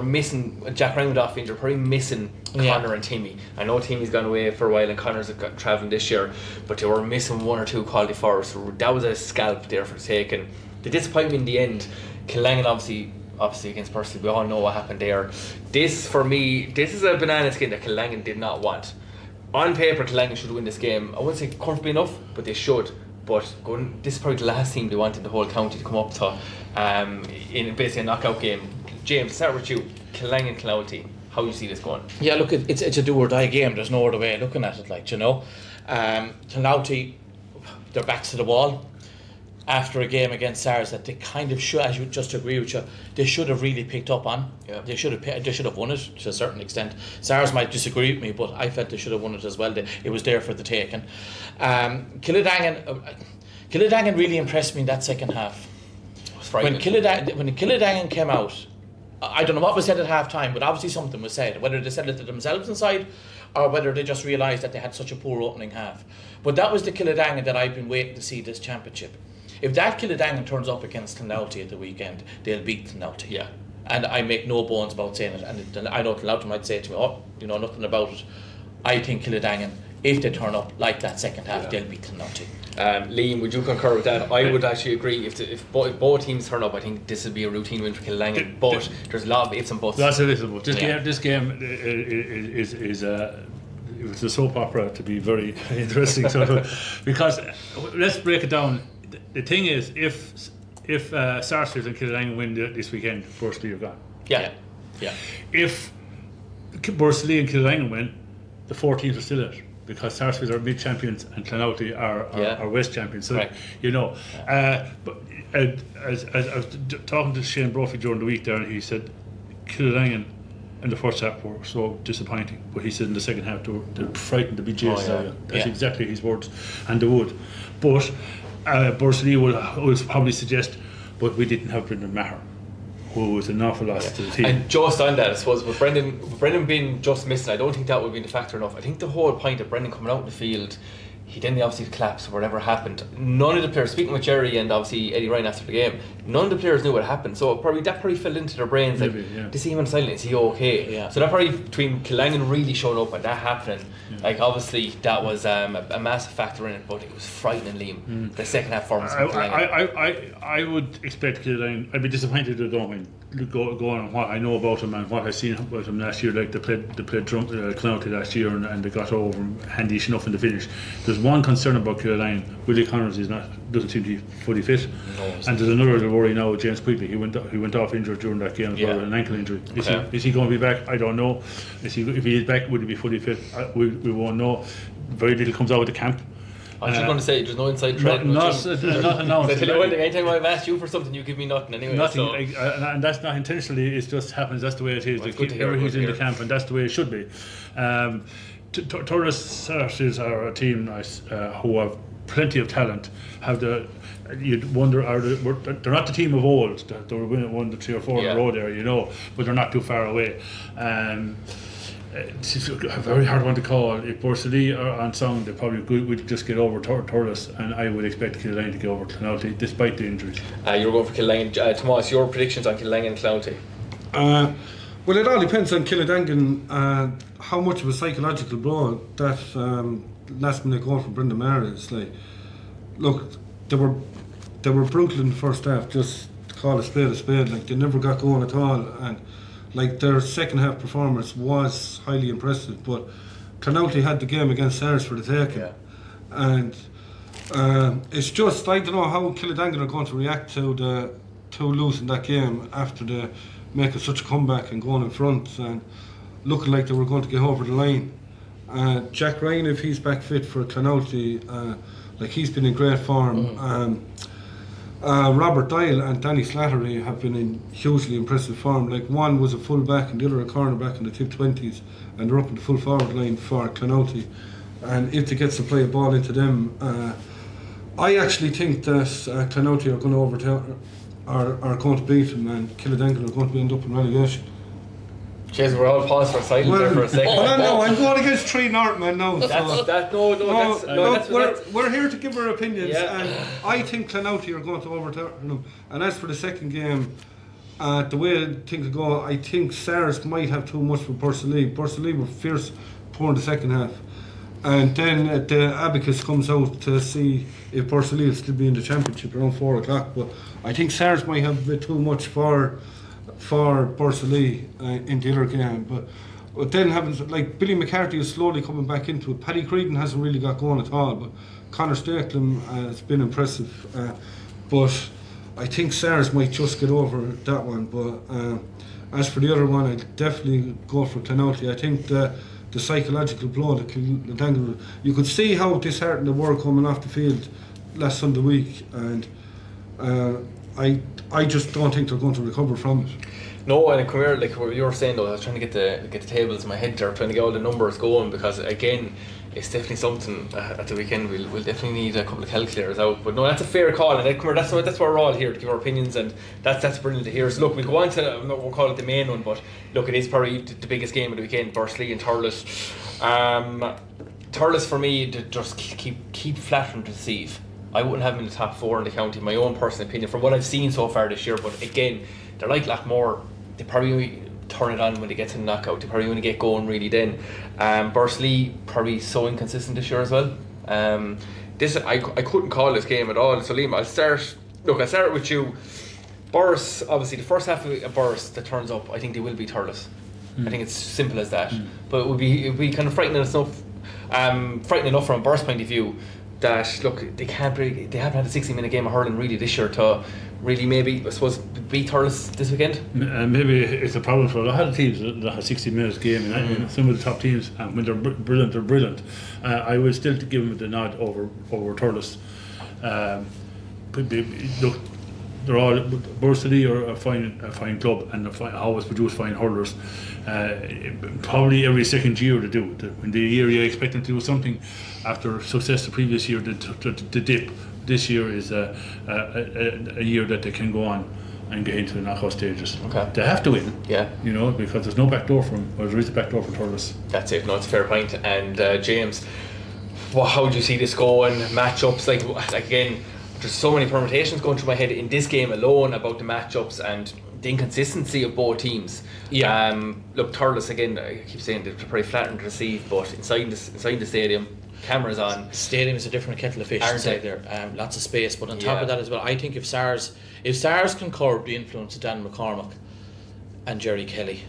missing Jack Ryan went off injured, probably missing Connor and Timmy. I know Timmy's gone away for a while and Connor's travelling this year, but they were missing 1 or 2 quality forwards, so that was a scalp there for taking. The disappointment in the end, Killangan obviously against Percy, we all know what happened there. This for me, this is a banana skin that Killangan did not want. On paper, Killangan should win this game. I wouldn't say comfortably enough, but they should. But this is probably the last team they wanted the whole county to come up to in basically a knockout game. James, start with you. Killangan Clonoulty, how do you see this going? Yeah, look, it's a do or die game. There's no other way of looking at it. Like, you know, Clonoulty, their backs to the wall after a game against SARS that they kind of should, as you just agree with you, they should have really picked up on. They should have won it to a certain extent. SARS might disagree with me, but I felt they should have won it as well. It was there for the taking. Killangan really impressed me in that second half. When Killangan came out, I don't know what was said at half time, but obviously something was said, whether they said it to themselves inside or whether they just realised that they had such a poor opening half. But that was the Killangan that I've been waiting to see this championship. If that Killangan turns up against Clonoulty at the weekend, they'll beat Clonoulty. Yeah. And I make no bones about saying it. And I know Clonoulty might say to me, oh, you know nothing about it. I think Killangan, if they turn up like that second half, they'll beat Clonoulty. Liam, would you concur with that? I would actually agree. If both teams turn up, I think this would be a routine win for Killangan. But there's a lot of ifs and buts. Lots of ifs and buts. This game is it's a soap opera to be very interesting. Because let's break it down. The thing is, if Sarsfield and Killangan win this weekend, Bursley are gone. Yeah. If Bursley and Killangan win, the 4 teams are still out. because Sarsfield are mid champions and Clonouty are West champions. So Right. you know, but as I was talking to Shane Brophy during the week there, and he said Killangan in the first half were so disappointing, but he said in the second half they're frightened to be chased. That's exactly his words, and they would. But Bursley would probably suggest, but we didn't have Brendan Maher, who was an awful loss to the team. And just on that, I suppose, with Brendan being just missing, I don't think that would be the factor enough. I think the whole point of Brendan coming out in the field, he then obviously collapsed or whatever happened. None of the players, speaking with Jerry and obviously Eddie Ryan after the game, none of the players knew what happened. So that probably fell into their brains. Maybe, like, to see him on the sideline, is he okay? Yeah. So that probably, between Killangan really showing up and that happening, like obviously that was a massive factor in it, but it was frightening, Liam. The second half performance of Killangan. I would expect Killangan. I'd be disappointed if they don't win. Going on what I know about him and what I've seen about him last year, like they played Clonouty last year and they got over handish enough in the finish. There's one concern about Killangan. Willie Connors doesn't seem to be fully fit, and there's another little worry now with James Quigley. He went off injured during that game as well, an ankle injury. Is he going to be back? I don't know. If he is back, would he be fully fit? We won't know. Very little comes out of the camp. I was just going to say, there's no inside thread. Not announced. I tell you one thing, anytime I've asked you for something, you give me nothing anyway. Nothing, So. and that's not intentionally. It just happens. That's the way it is. Well, it's good to hear, Everything's good to in the hear. camp, and that's the way it should be. Tourists are a team who have plenty of talent. You'd wonder, they're not the team of old. They were won the 3 or 4 in a row there, you know, but they're not too far away. It's a very hard one to call. If Borsley are on song, they probably would just get over Turles, and I would expect Killangan to get over Clonouty despite the injuries. You were going for Killangan. Tomás, your predictions on Killangan and Clonouty? Well, it all depends on Killangan how much of a psychological blow that last minute goal from Brendan Maher is. Like, look, they were brutal in the first half. Just to call a spade. Like, they never got going at all, and like their second half performance was highly impressive. But Clonouty had the game against Sares for the taking, and it's just I don't know how Killangan are going to react to losing that game after they making such a comeback and going in front and looking like they were going to get over the line. Jack Ryan, if he's back fit for Clonouty, like he's been in great form. Robert Dial and Danny Slattery have been in hugely impressive form. Like one was a full back and the other a cornerback in the Tipp 20s, and they're up in the full forward line for Clonouty. And if they get to play a ball into them, I actually think that Clonouty are going to overtake. Are going to beat them, and Killangan are going to end up in relegation. Jeez, we're all paused for silence there for a second. No, I'm going against Tree Northman now. We're here to give our opinions, and I think Clonouty are going to overturn them. And as for the second game, the way things go, I think Sares might have too much for Bursley. Bursley were fierce poor in the second half. And then the abacus comes out to see if Bursley will still be in the championship around 4 o'clock. But I think Sares might have a bit too much for Bursley in the other game. But then having like Billy McCarthy is slowly coming back into it. Paddy Creedon hasn't really got going at all. But Conor Stakelum has been impressive. But I think Sares might just get over that one. But as for the other one, I'd definitely go for Clonouty. I think the psychological blow that Killangan, you could see how disheartened they were coming off the field last Sunday week, and I just don't think they're going to recover from it. No, and come here, like what you were saying though, I was trying to get the tables in my head there, trying to get all the numbers going, because again, it's definitely something at the weekend. We'll definitely need a couple of calculators out. But no, that's a fair call, and that's why we're all here to give our opinions, and that's brilliant to hear. So look, we'll go on to, we'll call it the main one, but look, it is probably the biggest game of the weekend, Bursley and Turles. Turles for me, to just keep flattering to deceive. I wouldn't have them in the top 4 in the county, my own personal opinion, from what I've seen so far this year. But again, they're like Lackmore. They probably turn it on when they get to the knockout. They probably want to get going really then. Bursley probably so inconsistent this year as well. I couldn't call this game at all. So Liam, I'll start with you. Burrs, obviously the first half of Burrs that turns up, I think they will be Turles. I think it's simple as that. But it would be kind of frightening enough from a Burrs point of view that look, they haven't had a 60-minute game of hurling really this year to really maybe, I suppose, beat Thurles this weekend? Maybe it's a problem for a lot of teams that have 60 minutes game, and some of the top teams, when they're brilliant, they're brilliant. I would still give them the nod over Thurles. Look, they're all Bursley are a fine club and always produce fine hurlers. Probably every second year they do. In the year you expect them to do something after success the previous year, the dip. This year is a year that they can go on and get into the knockout stages. Okay. They have to win. Yeah. You know, because there's no back door for them, or there is a back door for Thurles. That's it. No, it's a fair point. And James, how do you see this going? Matchups, like again, there's so many permutations going through my head in this game alone about the matchups and the inconsistency of both teams. Yeah. Look, Thurles again. I keep saying they're pretty flattering to receive, but inside the stadium, cameras on. Stadium is a different kettle of fish inside there. Lots of space, but on top Yeah. of that as well, I think if SARS can curb the influence of Dan McCormack and Jerry Kelly,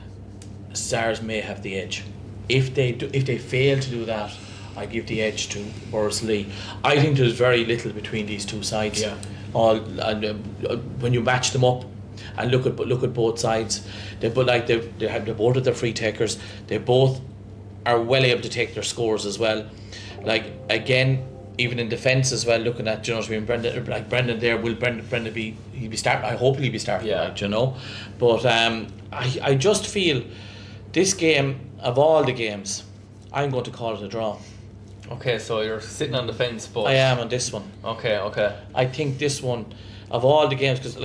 SARS may have the edge. If they fail to do that, I give the edge to Bursley. I think there's very little between these two sides. Yeah. When you match them up and look at both sides, they both at their free takers. They both are well able to take their scores as well. Like again, even in defence as well. Looking at, you know what I mean, Brendan there. Will Brendan he'll be starting? I hope he'll be starting. Yeah. Like, you know, but I just feel this game of all the games, I'm going to call it a draw. Okay, so you're sitting on the fence, but I am on this one. Okay. I think this one, of all the games, because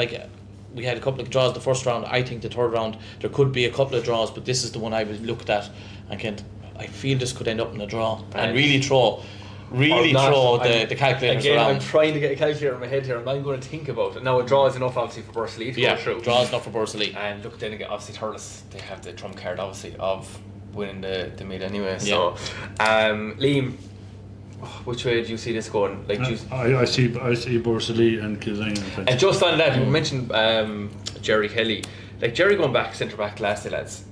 we had a couple of draws the first round. I think the third round there could be a couple of draws, but this is the one I would looked at and I feel this could end up in a draw and really throw the calculators again, around. I'm trying to get a calculator in my head here, and I'm going to think about it. Now, a draw is enough, obviously, for Bursley to go through. Draws enough for Bursley. And look, then again, obviously, Thurles, they have the trump card, obviously, of winning the mid anyway. So, Liam, which way do you see this going? I see Bursley and Killeen. And just on that, you mentioned Jerry Kelly. Like Jerry going back centre back last day, lads.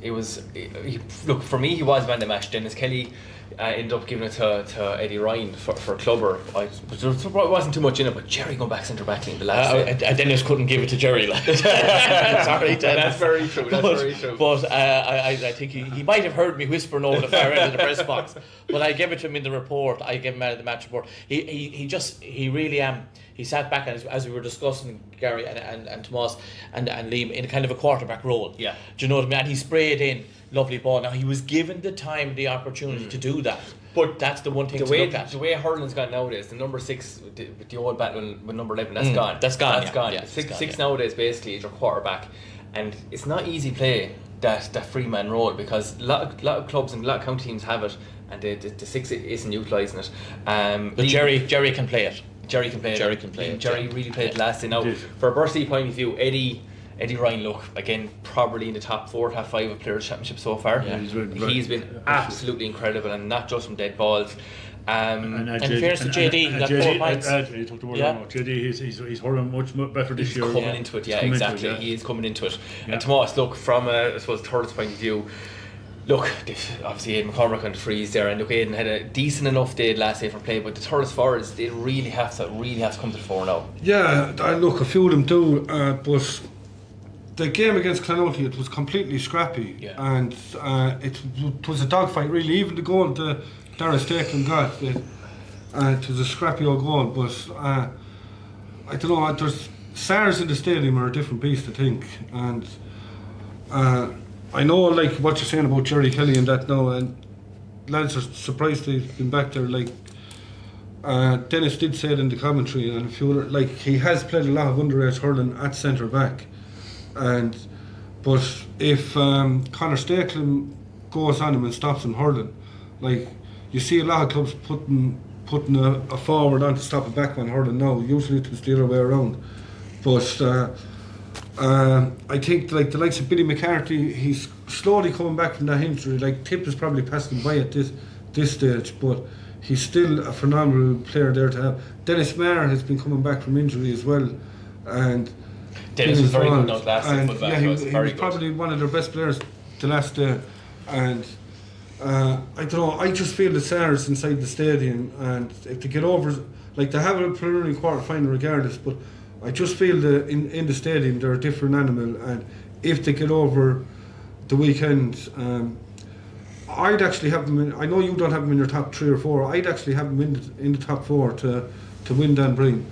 Look, for me, he was man of the match. Dennis Kelly ended up giving it to Eddie Ryan for Clubber. There wasn't too much in it, but Jerry going back centre back in the last day. Dennis couldn't give it to Jerry. Sorry, Dennis. That's very true. But I think he might have heard me whispering over the far end of the press box. But I gave it to him in the report. I gave him out of the match report. He really he sat back as we were discussing, Gary and Tomás and Liam, in a kind of a quarterback role. Yeah. Do you know what I mean? And he sprayed in lovely ball. Now he was given the time, the opportunity to do that. But that's the one thing to look at. The way hurling's gone nowadays, the number 6 with the old battle with number 11, that's gone. That's gone. Yeah, six nowadays basically is your quarterback, and it's not easy play that free man role, because a lot of clubs and a lot of county teams have it, and the 6 isn't utilising it. But Jerry can play it. Jerry can play it. Jerry really played it last day. Now, for a Bursley point of view, Eddie Ryan, look, again, probably in the top 4, top 5 of Players' Championship so far. Yeah, he's been absolutely incredible, and not just from dead balls. And fairness to JD, he got 4 points. He took the word out. JD, he's hurling much better this year. He's coming into it, exactly. He is coming into it. Yeah. And Tomás, look, from I suppose Thurles' point of view, look, obviously Aidan McCormack on the freeze there, and look, Aidan had a decent enough day last day for play, but the Thurles forwards, they really have to come to the fore now. Yeah, look, a few of them do, but the game against Clonoughty, it was completely scrappy, and it was a dogfight really. Even the goal that Dara Stakelin got, it was a scrappy old goal, but I don't know, there's SARS in the stadium are a different beast, I think, and I know, like, what you're saying about Jerry Kelly and that now, and lads are surprised they've been back there. Like, Dennis did say it in the commentary, and if you were, like, he has played a lot of underage hurling at centre back, but if Conor Stakelin goes on him and stops him hurling, like, you see a lot of clubs putting a forward on to stop a backman hurling now. Usually it's the other way around, but. I think, like, the likes of Billy McCarthy, he's slowly coming back from that injury. Like, Tipp has probably passed him by at this stage, but he's still a phenomenal player there to have. Dennis Maher has been coming back from injury as well, and Dennis was very good now last he was probably one of their best players the last day. And I don't know, I just feel the SARS inside the stadium, and if they get over, like, they have a preliminary quarter final regardless, but I just feel that in the stadium they're a different animal, and if they get over the weekend, I'd actually have them in, I know you don't have them in your top 3 or 4, I'd actually have them in the top 4 to win Dan Breen.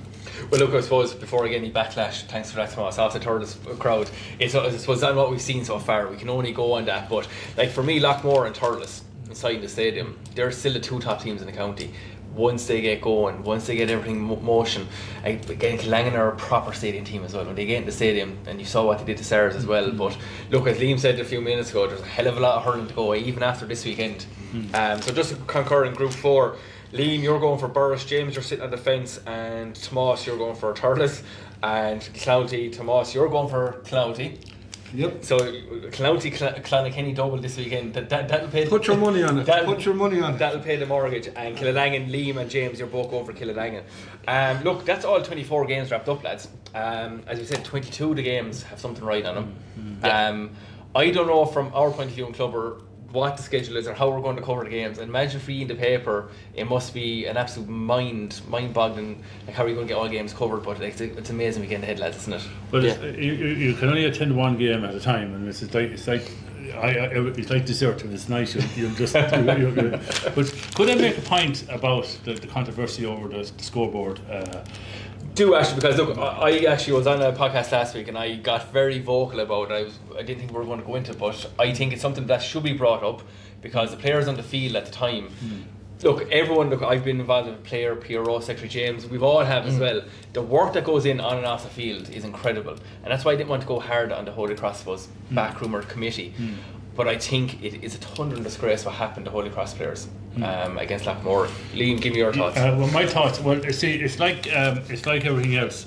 Well, look, I suppose before I get any backlash, thanks for that, Tomás, off the Turtles crowd, I suppose that's what we've seen so far. We can only go on that, but like for me, Lockmore and Turtles inside the stadium, they're still the 2 top teams in the county. Once they get going, once they get everything motion, again, Killangan are a proper stadium team as well. When they get in the stadium, and you saw what they did to Stars as well. But look, as Liam said a few minutes ago, there's a hell of a lot of hurling to go, even after this weekend. So just to concur in Group 4, Liam, you're going for Burris, James, you're sitting on the fence, and Tomás, you're going for Turles, and Clouty, Tomás, you're going for Clouty. Yep. So Clouty, Clonakilty double this weekend. That'll pay. Put your money on it. Put your money on it. That'll pay the mortgage. And Killangan, Liam and James, you're both going for Killangan. Look, that's all 24 games wrapped up, lads. As we said, 22 of the games have something right on them. I don't know from our point of view in Clubber what the schedule is or how we're going to cover the games. Imagine for you in the paper, it must be an absolute mind-boggling, like how are you going to get all games covered, but like, it's amazing weekend ahead, lads, isn't it? But you can only attend one game at a time, and it's like dessert, and it's nice. You just. But could I make a point about the controversy over the scoreboard? Do actually, because look, I actually was on a podcast last week and I got very vocal about it. I didn't think we were going to go into it, but I think it's something that should be brought up because the players on the field at the time. Look, I've been involved with player, PRO, Secretary James, we've all have as well. The work that goes in on and off the field is incredible, and that's why I didn't want to go hard on the Holy Cross backroom or committee. But I think it is a thundering disgrace what happened to Holy Cross players against Lockmore. Liam, give me your thoughts. Well, my thoughts. Well, see, it's like everything else.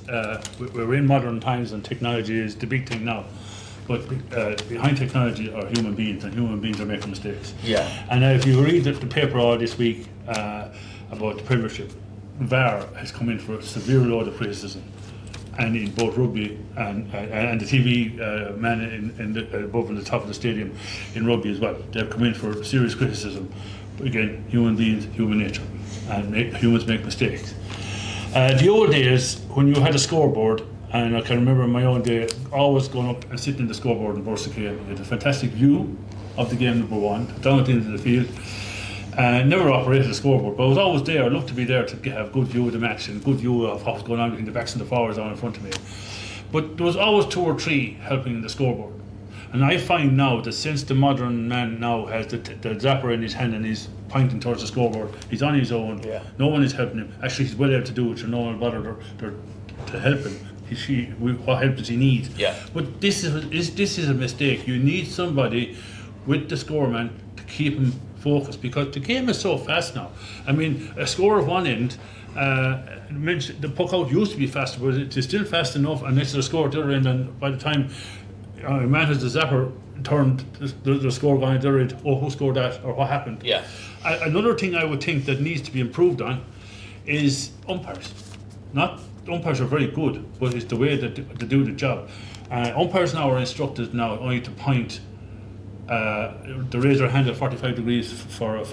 We're in modern times, and technology is the big thing now. But behind technology are human beings, and human beings are making mistakes. Yeah. And if you read the paper all this week about the Premiership, VAR has come in for a severe load of criticism. And in both rugby and the TV man above in the top of the stadium in rugby as well, they've come in for serious criticism. Again, human beings, human nature, and humans make mistakes. The old days when you had a scoreboard, and I can remember in my own day always going up and sitting in the scoreboard in Borsa Cave. You had a fantastic view of the game number 1 down at the end of the field. Never operated a scoreboard, but I was always there. I loved to be there to have a good view of the match and good view of what was going on between the backs and the forwards on in front of me. But there was always 2 or 3 helping in the scoreboard. And I find now that since the modern man now has the zapper in his hand and he's pointing towards the scoreboard, he's on his own. Yeah. No one is helping him. Actually, he's well able to do it, so no one bothered to help him. What help does he need? Yeah. But this is a mistake. You need somebody with the scoreman to keep him focused, because the game is so fast now. I mean, a score of one end, the puck out used to be faster, but it is still fast enough, and it's a score at the other end, and by the time man has the zapper turned, the score gone at the other end, who scored that, or what happened? Yeah. Another thing I would think that needs to be improved on is umpires. Umpires are very good, but it's the way that they do the job. Umpires now are instructed now only to point. They raise their hand at 45 degrees for a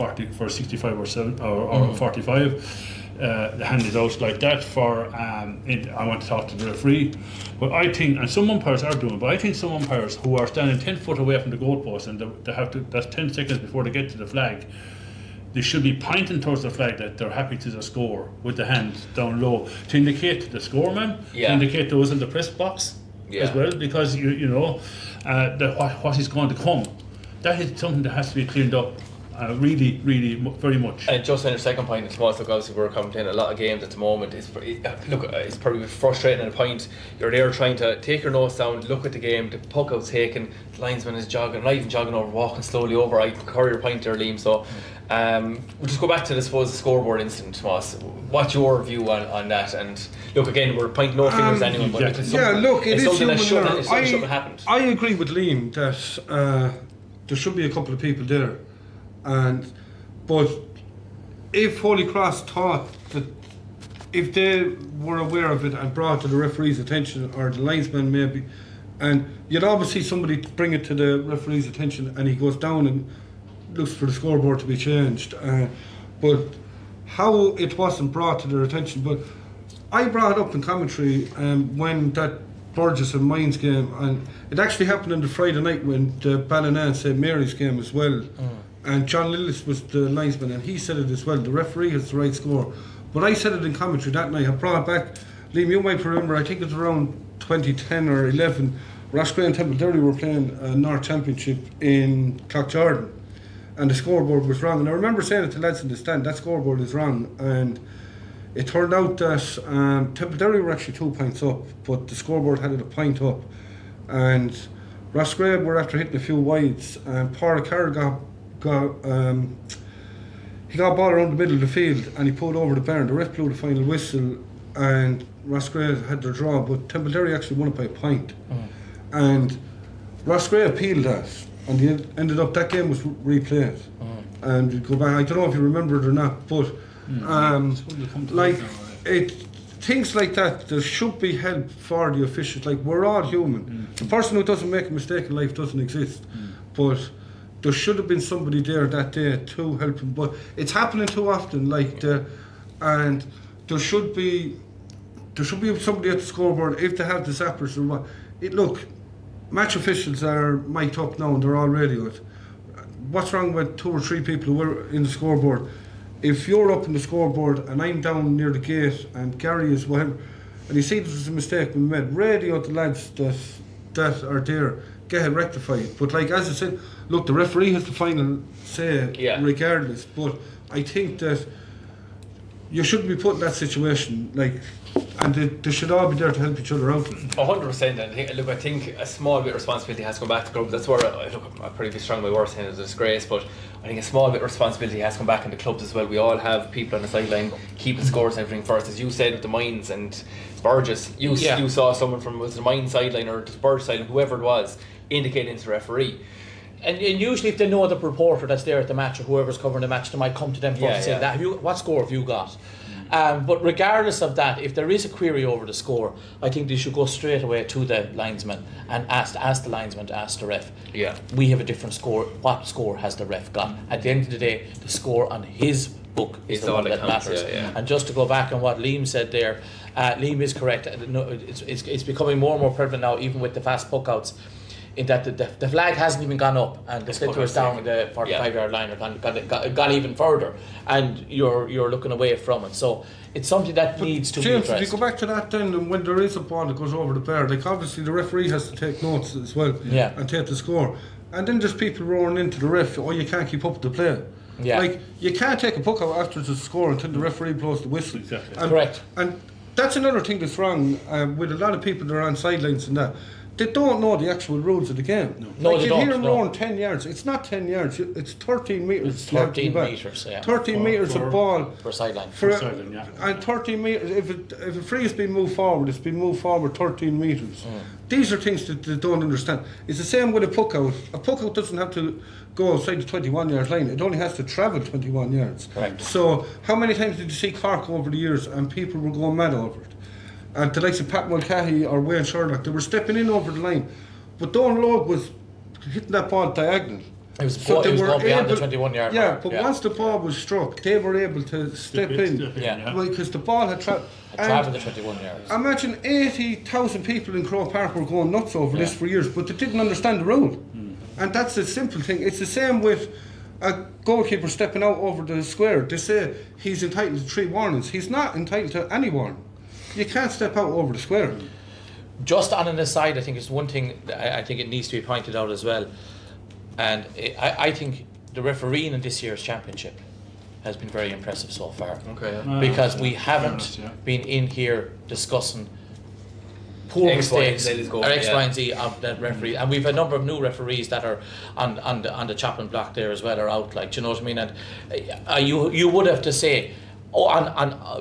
65 or 45. The hand is out like that for I want to talk to the referee. But I think, and some umpires are doing it, but I think some umpires who are standing 10 foot away from the goalpost and they have to, that's 10 seconds before they get to the flag, they should be pointing towards the flag that they're happy to score with the hand down low to indicate to the scoreman, to indicate those in the press box as well, because you know what is going to come. That is something that has to be cleaned up really, very much. And just on your second point, Tomás, look, obviously we're commentating a lot of games at the moment. It's probably frustrating at a point. You're there trying to take your nose down, look at the game, the puck out's taken, the linesman is jogging, not even jogging over, walking slowly over. I concur your point there, Liam. So we'll just go back to, I suppose, the scoreboard incident, Tomás. What's your view on that? And look, again, we're pointing no fingers at anyone, but it is something that shouldn't have happened. I agree with Liam that there should be a couple of people there, but if Holy Cross thought that, if they were aware of it and brought it to the referee's attention, or the linesman maybe, and you'd obviously somebody bring it to the referee's attention and he goes down and looks for the scoreboard to be changed, but how it wasn't brought to their attention. But I brought it up in commentary when that Burgess and Mines game, and it actually happened on the Friday night when the Ballina and St Mary's game as well. And John Lillis was the linesman, and he said it as well. The referee has the right score. But I said it in commentary that night. I brought it back. Liam, you might remember, I think it was around 2010 or 11. Roscrea and Tipperary were playing a North Championship in Cloughjordan, and the scoreboard was wrong. And I remember saying it to lads in the stand, that scoreboard is wrong. And it turned out that Tipperary were actually 2 points up, but the scoreboard had it a point up. And Roscrea were after hitting a few wides, and Paul Carr he got a ball around the middle of the field and he pulled over the bar, and the ref blew the final whistle, and Roscrea had their draw, but Tipperary actually won it by a point. And Roscrea appealed that, and he ended up, that game was replayed. And you go back, I don't know if you remember it or not, but like things like that, there should be help for the officials. Like, we're all human. The person who doesn't make a mistake in life doesn't exist, but there should have been somebody there that day to help him. But it's happening too often, and there should be somebody at the scoreboard if they have the zappers or what. Look, match officials are mic'd up now and they're all radioed. What's wrong with 2 or 3 people who are in the scoreboard? If you're up in the scoreboard and I'm down near the gate and Gary is whatever, and you see there's a mistake we made, radio the lads that are there, get it rectified. But like, as I said, look, the referee has the final say regardless, but I think that you shouldn't be put in that situation, and they should all be there to help each other out. 100%. And I think a small bit of responsibility has to come back to the club. That's where I'm pretty strong my words saying it's a disgrace, but I think a small bit of responsibility has to come back in the clubs as well. We all have people on the sideline keeping scores and everything first, as you said with the Mines and Burgess. You saw someone from the Mines sideline or the Burgess sideline, whoever it was, indicating to the referee. And usually if they know the reporter that's there at the match or whoever's covering the match, they might come to them first and say, that, what score have you got? But regardless of that, if there is a query over the score, I think they should go straight away to the linesman and ask the linesman to ask the ref. We have a different score. What score has the ref got? At the end of the day, the score on his book is the one that matters. And just to go back on what Liam said there, Liam is correct. It's becoming more and more prevalent now, even with the fast puck outs, in that the flag hasn't even gone up and the slipper is down the 45-yard line or gone even further, and you're looking away from it. So it's something that needs to be addressed. If you go back to that then, and when there is a ball that goes over the bar, like obviously the referee has to take notes as well and take the score. And then there's people roaring into the ref, you can't keep up with the play. Like, you can't take a puck out after the score until the referee blows the whistle. Exactly. Correct. And that's another thing that's wrong with a lot of people that are on sidelines and that. They don't know the actual rules of the game. No, like, they you don't. hear them roaring 10 yards. It's not 10 yards. It's 13 metres. It's 13 metres, 13 metres of ball. For sideline. And 13 metres, if a free has been moved forward, it's been moved forward 13 metres. These are things that they don't understand. It's the same with a puck out. A puck out doesn't have to go outside the 21-yard line. It only has to travel 21 yards. Correct. So how many times did you see Cork over the years and people were going mad over it? And the likes of Pat Mulcahy or Wayne Sherlock, they were stepping in over the line. But Don Logue was hitting that ball diagonal. It was going beyond the 21-yard mark. But once the ball was struck, they were able to step in. Because the ball had travelled the 21 yards. Imagine 80,000 people in Croke Park were going nuts over this for years, but they didn't understand the rule. And that's a simple thing. It's the same with a goalkeeper stepping out over the square. They say he's entitled to 3 warnings. He's not entitled to any warning. You can't step out over the square. Just on an aside, I think it's one thing that I think it needs to be pointed out as well, and I think the refereeing in this year's championship has been very impressive so far. Because we haven't been in here discussing poor mistakes or X, Y, and Z of the referee, and we've a number of new referees that are on the chopping block there as well, are out. Like, do you know what I mean? And you would have to say. Overall,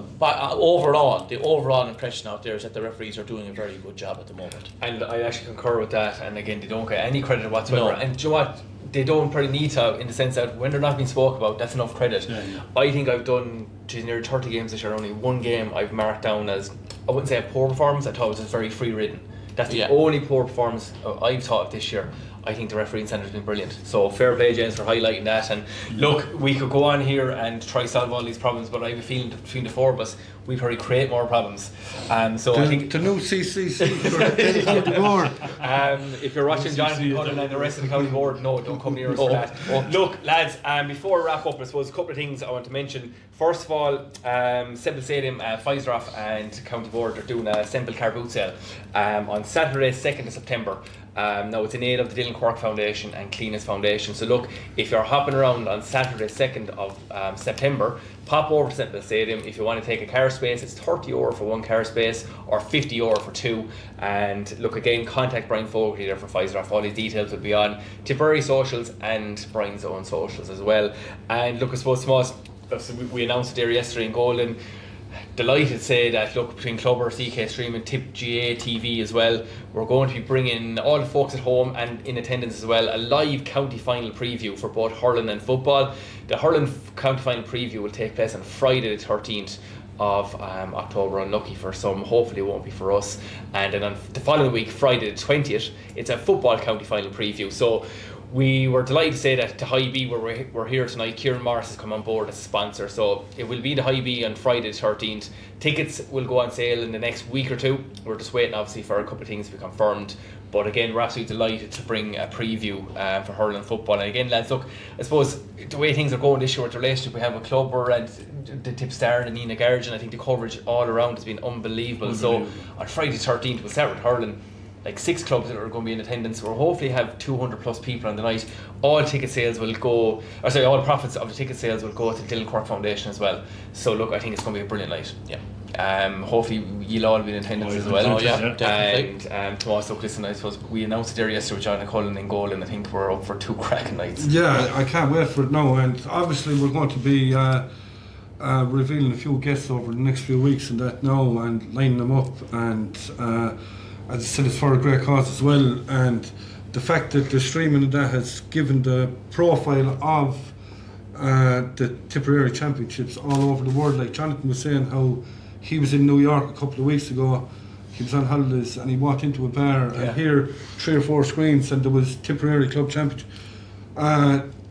the overall impression out there is that the referees are doing a very good job at the moment. And I actually concur with that. And again, they don't get any credit whatsoever. And do you know what? They don't probably need to, in the sense that when they're not being spoke about, that's enough credit. I think I've done nearly 30 games this year. Only one game I've marked down as, I wouldn't say a poor performance. I thought it was very free ridden. That's the only poor performance I've thought of this year. I think the refereeing centre has been brilliant. So fair play, James, for highlighting that. And look, we could go on here and try solve all these problems, but I have a feeling that between the four of us, we probably create more problems. So I think the new CCC for the county board. if you're watching Jonathan Cullen and the rest of the county board, no, don't come near us for that. Look, lads, before we wrap up, I suppose a couple of things I want to mention. First of all, Semple Stadium, Pfizer and County Board are doing a Semple car boot sale on Saturday, 2nd of September. Now it's in aid of the Dylan Quirk Foundation and Cleanest Foundation. So look, if you're hopping around on Saturday 2nd of September, pop over to Semple Stadium. If you want to take a car space, it's €30 for one car space or €50 for two. And look, again, contact Brian Fogarty there for Pfizer. All his details will be on Tipperary socials and Brian's own socials as well. And look, I suppose, Tomás, we announced it there yesterday in Golden. Delighted to say that, look, between Clubber, ckstreaming, Tipp, GA TV as well, we're going to be bringing all the folks at home and in attendance as well a live county final preview for both hurling and football. The hurling county final preview will take place on Friday the 13th of October. Unlucky for some, hopefully it won't be for us. And then on the following week, Friday the 20th, it's a football county final preview. So we were delighted to say that the High B, where we're here tonight, Kieran Morris has come on board as a sponsor. So it will be the High B on Friday the 13th. Tickets will go on sale in the next week or two. We're just waiting, obviously, for a couple of things to be confirmed. But again, we're absolutely delighted to bring a preview for hurling and football. And again, lads, look, I suppose the way things are going this year with the relationship we have with Clubber and the Tip Star and Nina Gargan, I think the coverage all around has been unbelievable. So on Friday the 13th, we'll start with hurling. Like 6 clubs that are going to be in attendance. We'll hopefully have 200 plus people on the night. All ticket sales will go, all profits of the ticket sales will go to the Dylan Quirk Foundation as well. So look, I think it's going to be a brilliant night. Yeah. Hopefully you'll all be in attendance as well. Oh yeah, definitely. And Tomás, look, listen, I suppose we announced it there yesterday with Jonathan Cullen in goal, and I think we're up for 2 cracking nights. Yeah, I can't wait for it now. And obviously we're going to be revealing a few guests over the next few weeks and that now, and lining them up. And as I said, it's for a great cause as well. And the fact that the streaming of that has given the profile of the Tipperary Championships all over the world. Like Jonathan was saying, how he was in New York a couple of weeks ago. He was on holidays and he walked into a bar and here 3 or 4 screens, and there was Tipperary Club Championship.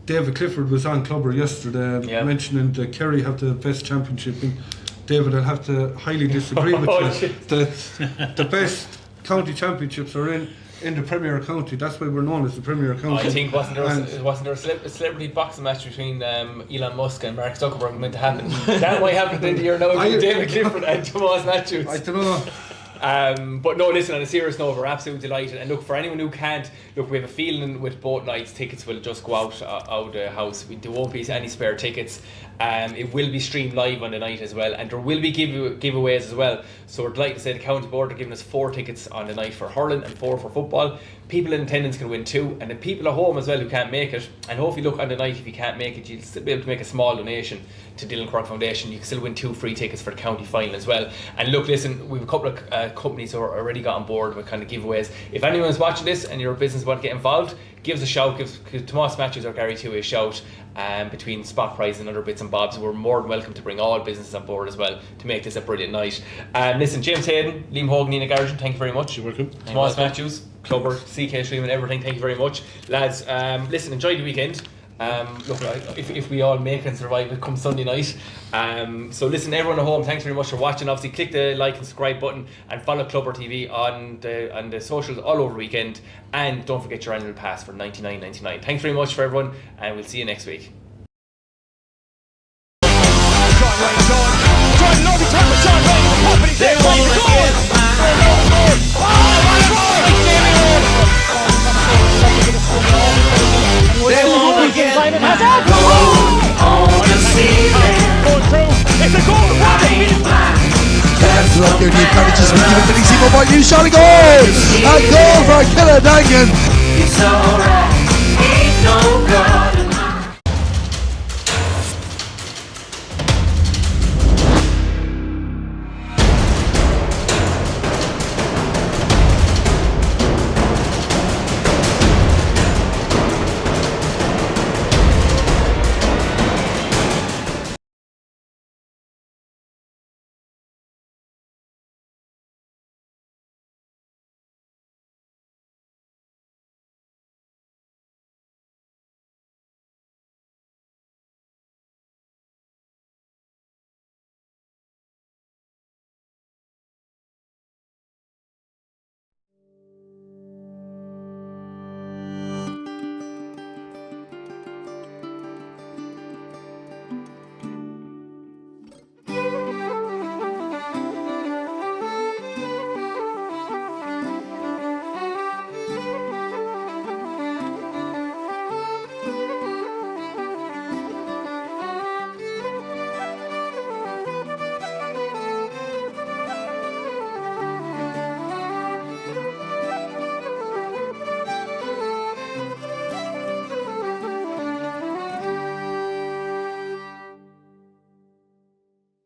David Clifford was on Clubber yesterday mentioning that Kerry have the best championship. And David, I'll have to highly disagree with you. The best county championships are in the Premier County. That's why we're known as the Premier County. I think wasn't there a celebrity boxing match between Elon Musk and Mark Zuckerberg meant to happen? That might happen in the year now between David Clifford and Tomás Matthews. I don't know. But no, listen, on a serious note, we're absolutely delighted. And look, for anyone who can't, look, we have a feeling with both nights, tickets will just go out of the house. There won't be any spare tickets. It will be streamed live on the night as well, and there will be giveaways as well. So we're delighted to say the county board are giving us 4 tickets on the night for hurling and 4 for football. People in attendance can win 2, and the people at home as well who can't make it. And hopefully, look, on the night, if you can't make it, you'll still be able to make a small donation to Dylan Quirk Foundation. You can still win 2 free tickets for the county final as well. And look, listen, we have a couple of companies who are already got on board with kind of giveaways. If anyone's watching this and your business want to get involved, give us a shout. Give Tomás Matthews or Gary Toohey a shout. Between spot prize and other bits and bobs, we're more than welcome to bring all businesses on board as well to make this a brilliant night. Listen, James Hayden, Liam Hogan, Nina Gargan, thank you very much. You're welcome. Tomás Matthews, Clubber, ckstreaming, everything, thank you very much. Lads, listen, enjoy the weekend. Look, if we all make and survive it come Sunday night. So listen, everyone at home, thanks very much for watching. Obviously, click the like and subscribe button and follow Clubber TV on the socials all over the weekend. And don't forget your annual pass for $99.99. Thanks very much for everyone, and we'll see you next week. They want to get They want to get gold on the ceiling. It's a goal! Look, their new courages were given to Lizzie Boy, new shot, a goal! A goal for Killadangan!